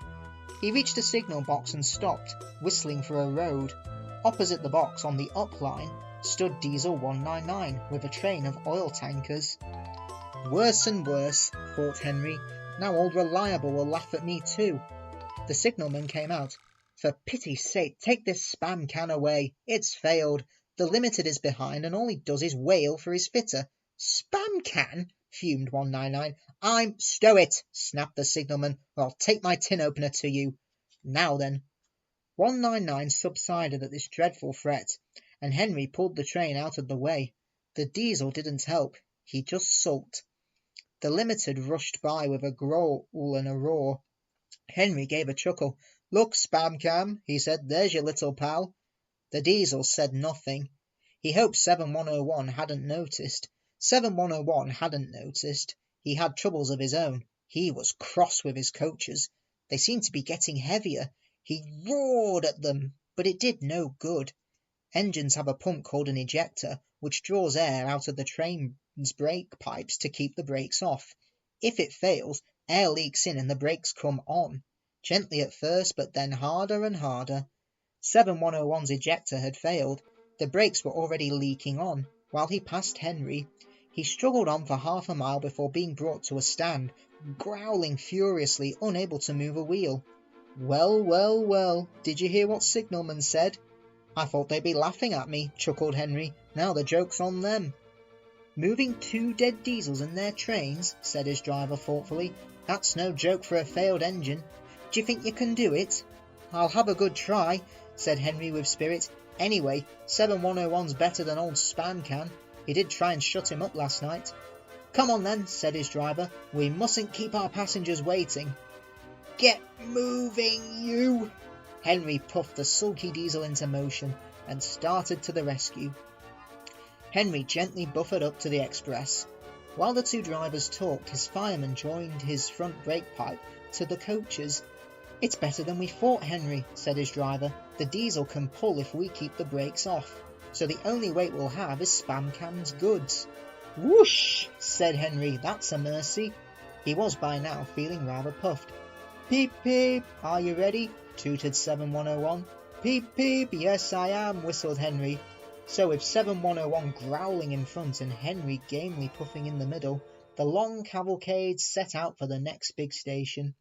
He reached a signal box and stopped, whistling for a road. Opposite the box, on the up line, stood Diesel 199 with a train of oil tankers. "Worse and worse," thought Henry. "Now old Reliable will laugh at me too." The signalman came out. "For pity's sake, take this spam can away. It's failed. The Limited is behind, and all he does is wail for his fitter." "Spam can?" fumed 199. "I'm—" "Stow it!" snapped the signalman, "or I'll take my tin opener to you. Now then." 199 subsided at this dreadful threat, and Henry pulled the train out of the way. The diesel didn't help. He just sulked. The Limited rushed by with a growl and a roar. Henry gave a chuckle. "Look, Spam Cam," he said, "there's your little pal." The diesel said nothing. He hoped 7101 hadn't noticed. 7101 hadn't noticed. He had troubles of his own. He was cross with his coaches. They seemed to be getting heavier. He roared at them, but it did no good. Engines have a pump called an ejector, which draws air out of the train's brake pipes to keep the brakes off. If it fails, air leaks in and the brakes come on. Gently at first, but then harder and harder. 7101's ejector had failed. The brakes were already leaking on. While he passed Henry, he struggled on for half a mile before being brought to a stand, growling furiously, unable to move a wheel. "Well, well, well, did you hear what signalman said?" "I thought they'd be laughing at me," chuckled Henry. "Now the joke's on them." "Moving 2 dead diesels in their trains," said his driver thoughtfully. "That's no joke for a failed engine. Do you think you can do it?" "I'll have a good try," said Henry with spirit. "Anyway, 7101's better than old Spam Can. He did try and shut him up last night." "Come on then," said his driver. "We mustn't keep our passengers waiting." "Get moving, you!" Henry puffed the sulky diesel into motion and started to the rescue. Henry gently buffered up to the express. While the two drivers talked, his fireman joined his front brake pipe to the coaches. "It's better than we thought, Henry," said his driver. "The diesel can pull if we keep the brakes off, so the only weight we'll have is Spam Can's goods." "Whoosh!" said Henry. "That's a mercy." He was by now feeling rather puffed. "Peep, peep, are you ready?" tooted 7101. "Peep, peep, yes I am," whistled Henry. So with 7101 growling in front and Henry gamely puffing in the middle, the long cavalcade set out for the next big station.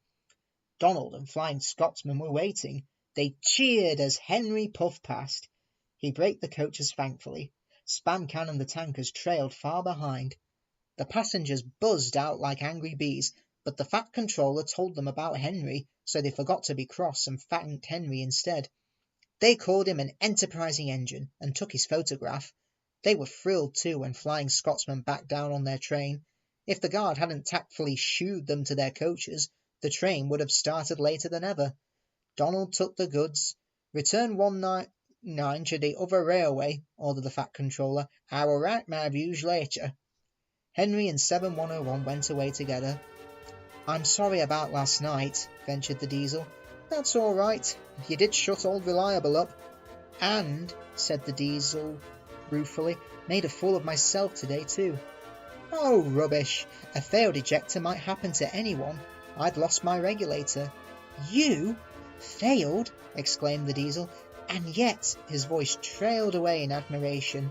Donald and Flying Scotsman were waiting. They cheered as Henry puffed past. He braked the coaches thankfully. Spam Can and the tankers trailed far behind. The passengers buzzed out like angry bees, but the fat controller told them about Henry, so they forgot to be cross and thanked Henry instead. They called him an enterprising engine and took his photograph. They were thrilled too when Flying Scotsman backed down on their train. If the guard hadn't tactfully shooed them to their coaches, the train would have started later than ever. Donald took the goods. Return 199 to the other railway, ordered the Fat Controller. I will write my views later. Henry and 7101 went away together. I'm sorry about last night, ventured the Diesel. That's all right. You did shut old Reliable up. And, said the Diesel ruefully, made a fool of myself today too. Oh, rubbish. A failed ejector might happen to anyone. I'd lost my regulator. You? Failed? Exclaimed the Diesel, and yet his voice trailed away in admiration.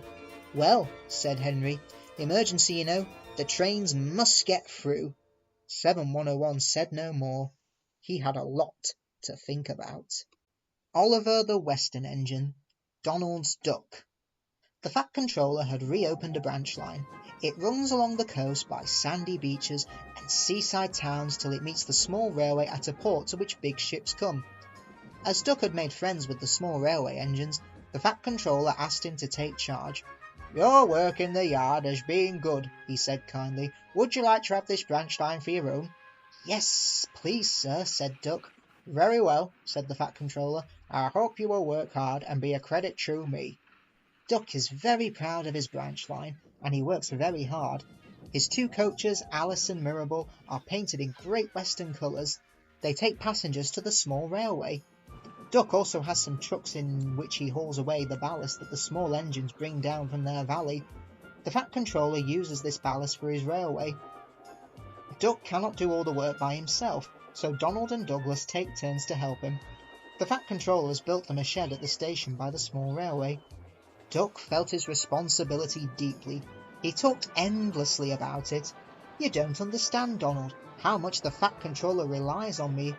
Well, said Henry, emergency, you know. The trains must get through. 7101 said no more. He had a lot to think about. Oliver the Western Engine, Donald's Duck. The Fat Controller had reopened a branch line. It runs along the coast by sandy beaches and seaside towns till it meets the small railway at a port to which big ships come. As Duck had made friends with the small railway engines, the Fat Controller asked him to take charge. Your work in the yard has been good, he said kindly. Would you like to have this branch line for your own? Yes, please, sir, said Duck. Very well, said the Fat Controller. I hope you will work hard and be a credit to me. Duck is very proud of his branch line, and he works very hard. His two coaches, Alice and Mirabel, are painted in Great Western colours. They take passengers to the small railway. Duck also has some trucks in which he hauls away the ballast that the small engines bring down from their valley. The Fat Controller uses this ballast for his railway. Duck cannot do all the work by himself, so Donald and Douglas take turns to help him. The Fat Controller has built them a shed at the station by the small railway. Duck felt his responsibility deeply. He talked endlessly about it. You don't understand, Donald, how much the Fat Controller relies on me.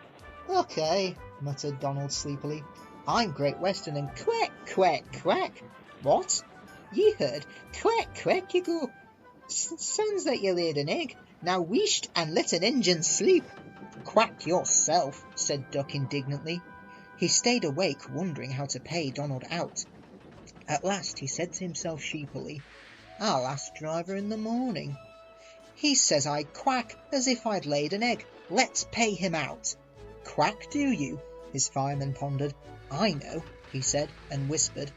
Okay, muttered Donald sleepily. I'm Great Western and quack, quack, quack. What? Ye heard quack, quack, you go. Sounds like you laid an egg. Now wheesht and let an engine sleep. Quack yourself, said Duck indignantly. He stayed awake, wondering how to pay Donald out. At last he said to himself sheepily, I'll ask driver in the morning. He says I quack as if I'd laid an egg. Let's pay him out. Quack, do you? His fireman pondered. I know, he said, and whispered.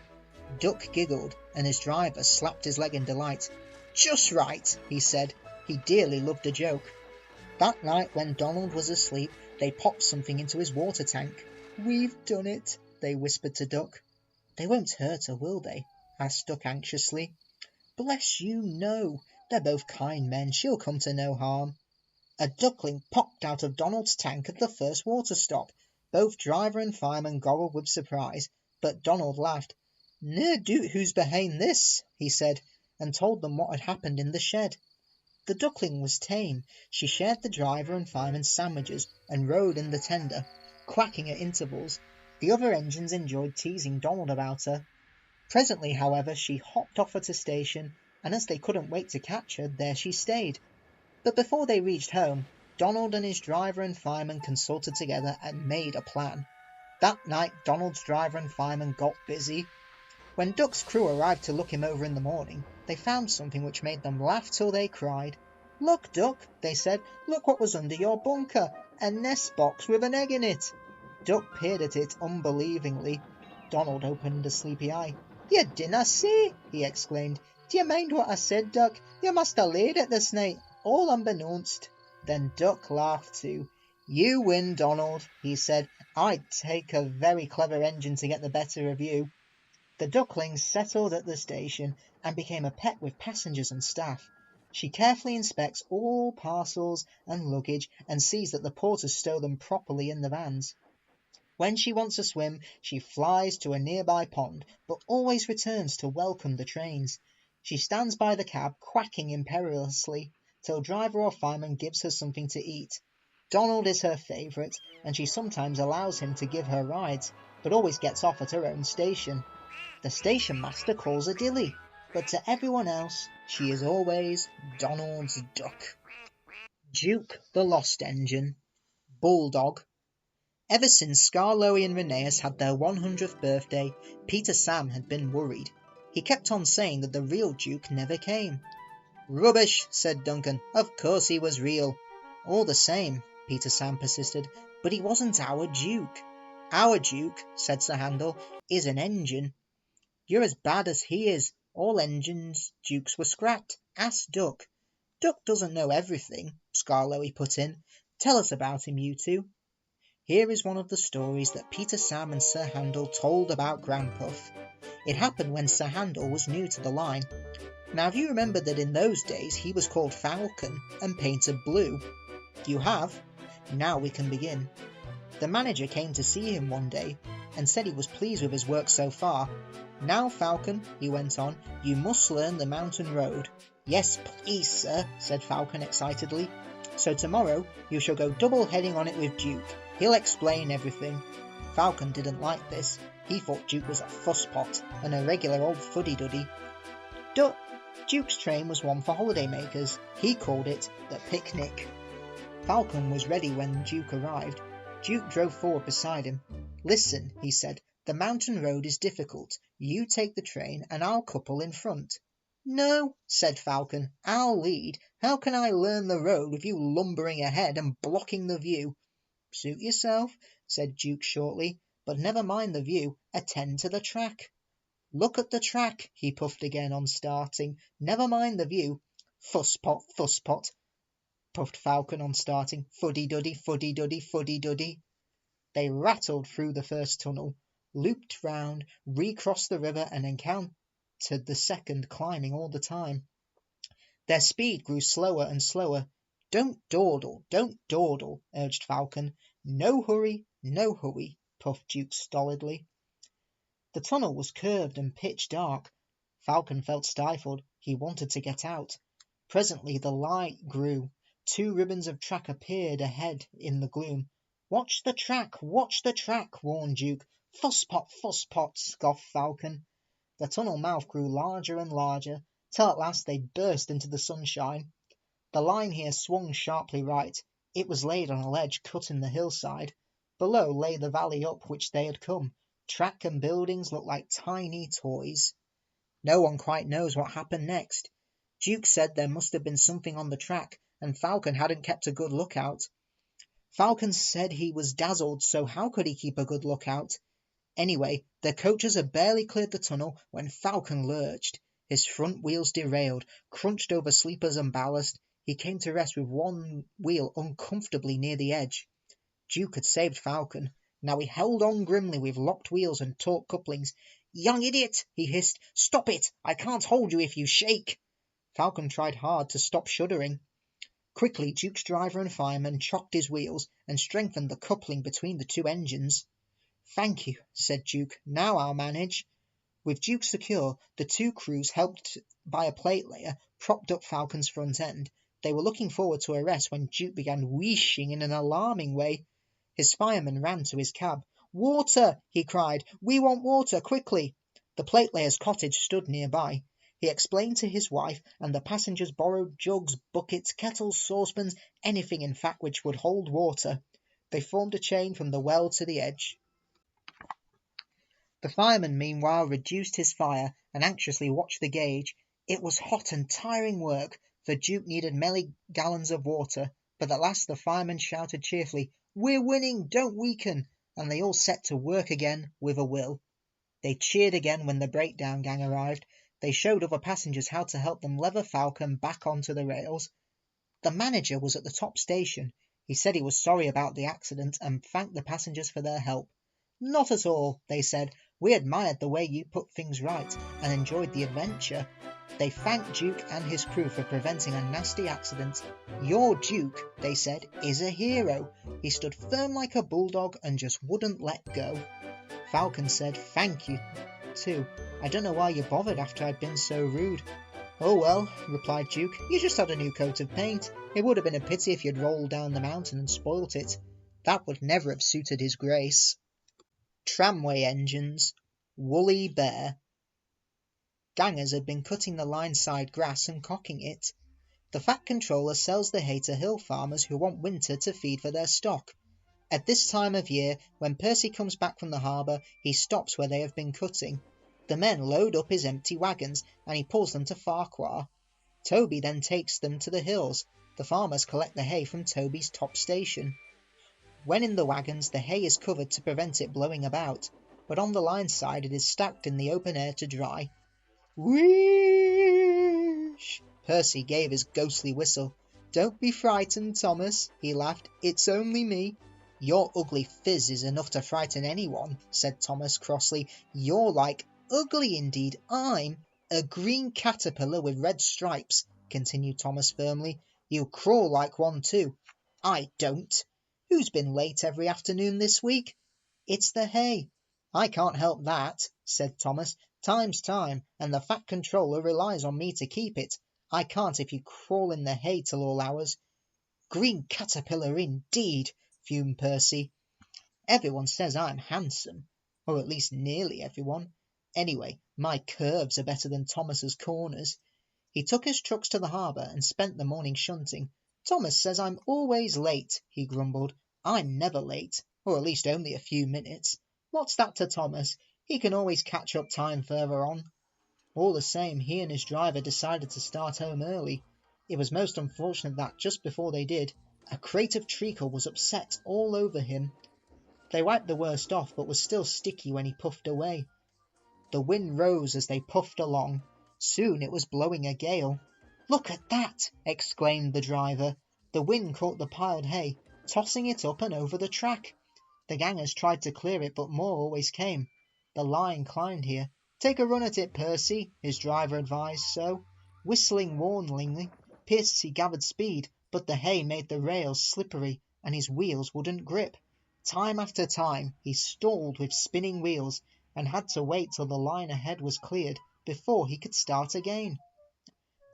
Duck giggled, and his driver slapped his leg in delight. Just right, he said. He dearly loved a joke. That night when Donald was asleep, they popped something into his water tank. We've done it, they whispered to Duck. They won't hurt her, will they? Asked Duck anxiously. Bless you, no. They're both kind men. She'll come to no harm. A duckling popped out of Donald's tank at the first water stop. Both driver and fireman goggled with surprise, but Donald laughed. No doot who's behind this, he said, and told them what had happened in the shed. The duckling was tame. She shared the driver and fireman's sandwiches and rode in the tender, quacking at intervals. The other engines enjoyed teasing Donald about her. Presently, however, she hopped off at a station, and as they couldn't wait to catch her, there she stayed. But before they reached home, Donald and his driver and fireman consulted together and made a plan. That night, Donald's driver and fireman got busy. When Duck's crew arrived to look him over in the morning, they found something which made them laugh till they cried. Look, Duck, they said, look what was under your bunker, a nest box with an egg in it. Duck peered at it unbelievingly. Donald opened a sleepy eye. You dinna see, he exclaimed. Do you mind what I said, Duck? You must have laid it this night, all unbeknownst. Then Duck laughed too. You win, Donald, he said. I'd take a very clever engine to get the better of you. The duckling settled at the station and became a pet with passengers and staff. She carefully inspects all parcels and luggage and sees that the porters stow them properly in the vans. When she wants a swim, she flies to a nearby pond, but always returns to welcome the trains. She stands by the cab, quacking imperiously, till driver or fireman gives her something to eat. Donald is her favourite, and she sometimes allows him to give her rides, but always gets off at her own station. The station master calls her Dilly, but to everyone else, she is always Donald's Duck. Duke the Lost Engine, Bulldog. Ever since Skarloey and Rheneas had their 100th birthday, Peter Sam had been worried. He kept on saying that the real Duke never came. Rubbish, said Duncan. Of course he was real. All the same, Peter Sam persisted, but he wasn't our Duke. Our Duke, said Sir Handel, is an engine. You're as bad as he is. All engines Dukes were scrapped. Ask Duck. Duck doesn't know everything, Skarloey put in. Tell us about him, you two. Here is one of the stories that Peter Sam and Sir Handel told about Grandpuff. It happened when Sir Handel was new to the line. Now, if you remember that in those days he was called Falcon and painted blue. You have? Now we can begin. The manager came to see him one day and said he was pleased with his work so far. Now, Falcon, he went on, you must learn the mountain road. Yes, please, sir, said Falcon excitedly. So tomorrow you shall go double-heading on it with Duke. He'll explain everything. Falcon didn't like this. He thought Duke was a fusspot and a regular old fuddy-duddy. Duke's train was one for holidaymakers. He called it the picnic. Falcon was ready when Duke arrived. Duke drove forward beside him. Listen, he said, the mountain road is difficult. You take the train and I'll couple in front. No, said Falcon, I'll lead. How can I learn the road with you lumbering ahead and blocking the view? Suit yourself, said Duke shortly, but never mind the view. Attend to the track. Look at the track, he puffed again on starting. Never mind the view. Fusspot, fusspot, puffed Falcon on starting. Fuddy-duddy, fuddy-duddy, fuddy-duddy. They rattled through the first tunnel, looped round, recrossed the river and encountered the second, climbing all the time. Their speed grew slower and slower. Don't dawdle, urged Falcon. No hurry, puffed Duke stolidly. The tunnel was curved and pitch dark. Falcon felt stifled. He wanted to get out. Presently the light grew. 2 ribbons of track appeared ahead in the gloom. Watch the track, warned Duke. Fusspot, fusspot, scoffed Falcon. The tunnel mouth grew larger and larger, till at last they burst into the sunshine. The line here swung sharply right. It was laid on a ledge cut in the hillside. Below lay the valley up which they had come. Track and buildings looked like tiny toys. No one quite knows what happened next. Duke said there must have been something on the track, and Falcon hadn't kept a good lookout. Falcon said he was dazzled, so how could he keep a good lookout? Anyway, their coaches had barely cleared the tunnel when Falcon lurched. His front wheels derailed, crunched over sleepers and ballast. He came to rest with one wheel uncomfortably near the edge. Duke had saved Falcon. Now he held on grimly with locked wheels and taut couplings. Young idiot, he hissed. Stop it! I can't hold you if you shake. Falcon tried hard to stop shuddering. Quickly, Duke's driver and fireman chocked his wheels and strengthened the coupling between the 2 engines. Thank you, said Duke. Now I'll manage. With Duke secure, the 2 crews, helped by a plate layer, propped up Falcon's front end. They were looking forward to a rest when Duke began wheeshing in an alarming way. His fireman ran to his cab. Water, he cried. We want water, quickly. The plate layer's cottage stood nearby. He explained to his wife, and the passengers borrowed jugs, buckets, kettles, saucepans, anything in fact which would hold water. They formed a chain from the well to the edge. The fireman meanwhile reduced his fire and anxiously watched the gauge. It was hot and tiring work, for Duke needed many gallons of water, but at last the fireman shouted cheerfully, We're winning, don't weaken, and they all set to work again with a will. They cheered again when the breakdown gang arrived. They showed other passengers how to help them lever Falcon back onto the rails. The manager was at the top station. He said he was sorry about the accident and thanked the passengers for their help. Not at all, they said. We admired the way you put things right and enjoyed the adventure. They thanked Duke and his crew for preventing a nasty accident. Your Duke, they said, is a hero. He stood firm like a bulldog and just wouldn't let go. Falcon said, Thank you, too. I don't know why you bothered after I'd been so rude. Oh well, replied Duke, you just had a new coat of paint. It would have been a pity if you'd rolled down the mountain and spoilt it. That would never have suited his grace. Tramway Engines, Woolly Bear. Gangers had been cutting the line-side grass and cocking it. The fat controller sells the hay to hill farmers who want winter to feed for their stock. At this time of year, when Percy comes back from the harbour, he stops where they have been cutting. The men load up his empty wagons, and he pulls them to Farquhar. Toby then takes them to the hills. The farmers collect the hay from Toby's top station. When in the wagons, the hay is covered to prevent it blowing about, but on the line side it is stacked in the open air to dry. Whoosh! Percy gave his ghostly whistle. Don't be frightened, Thomas, he laughed. It's only me. Your ugly phiz is enough to frighten anyone, said Thomas crossly. You're like ugly indeed. I'm a green caterpillar with red stripes, continued Thomas firmly. You crawl like one too. I don't. Who's been late every afternoon this week? It's the hay. I can't help that, said Thomas. Time's time, and the Fat Controller relies on me to keep it. I can't if you crawl in the hay till all hours. Green caterpillar indeed, fumed Percy. Everyone says I'm handsome, or at least nearly everyone. Anyway, my curves are better than Thomas's corners. He took his trucks to the harbour and spent the morning shunting. Thomas says I'm always late, he grumbled. I'm never late, or at least only a few minutes. What's that to Thomas? He can always catch up time further on. All the same, he and his driver decided to start home early. It was most unfortunate that, just before they did, a crate of treacle was upset all over him. They wiped the worst off, but was still sticky when he puffed away. The wind rose as they puffed along. Soon it was blowing a gale. Look at that! Exclaimed the driver. The wind caught the piled hay, tossing it up and over the track. The gangers tried to clear it, but more always came. The line climbed here. Take a run at it, Percy, his driver advised. So, whistling warningly, Percy gathered speed, but the hay made the rails slippery and his wheels wouldn't grip. Time after time he stalled with spinning wheels and had to wait till the line ahead was cleared before he could start again.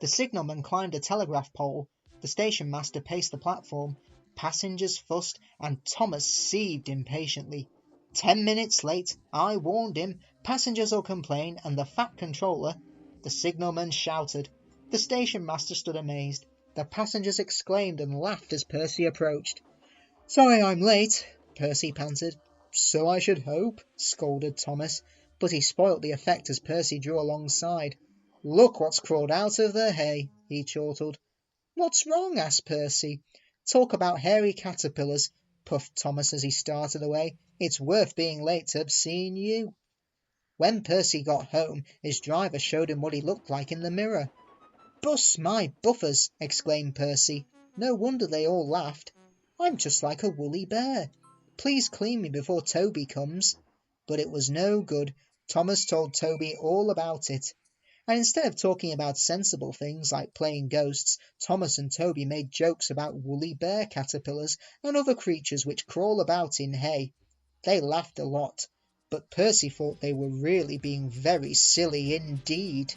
The signalman climbed a telegraph pole, the station master paced the platform, passengers fussed, and Thomas seethed impatiently. 10 minutes late, I warned him, passengers'll complain, and the Fat Controller... The signalman shouted. The station master stood amazed. The passengers exclaimed and laughed as Percy approached. Sorry I'm late, Percy panted. So I should hope, scolded Thomas, but he spoilt the effect as Percy drew alongside. Look what's crawled out of the hay, he chortled. What's wrong? Asked Percy. Talk about hairy caterpillars, puffed Thomas as he started away. It's worth being late to have seen you. When Percy got home, his driver showed him what he looked like in the mirror. Bus my buffers, exclaimed Percy. No wonder they all laughed. I'm just like a woolly bear. Please clean me before Toby comes. But it was no good. Thomas told Toby all about it. And instead of talking about sensible things like playing ghosts, Thomas and Toby made jokes about woolly bear caterpillars and other creatures which crawl about in hay. They laughed a lot, but Percy thought they were really being very silly indeed.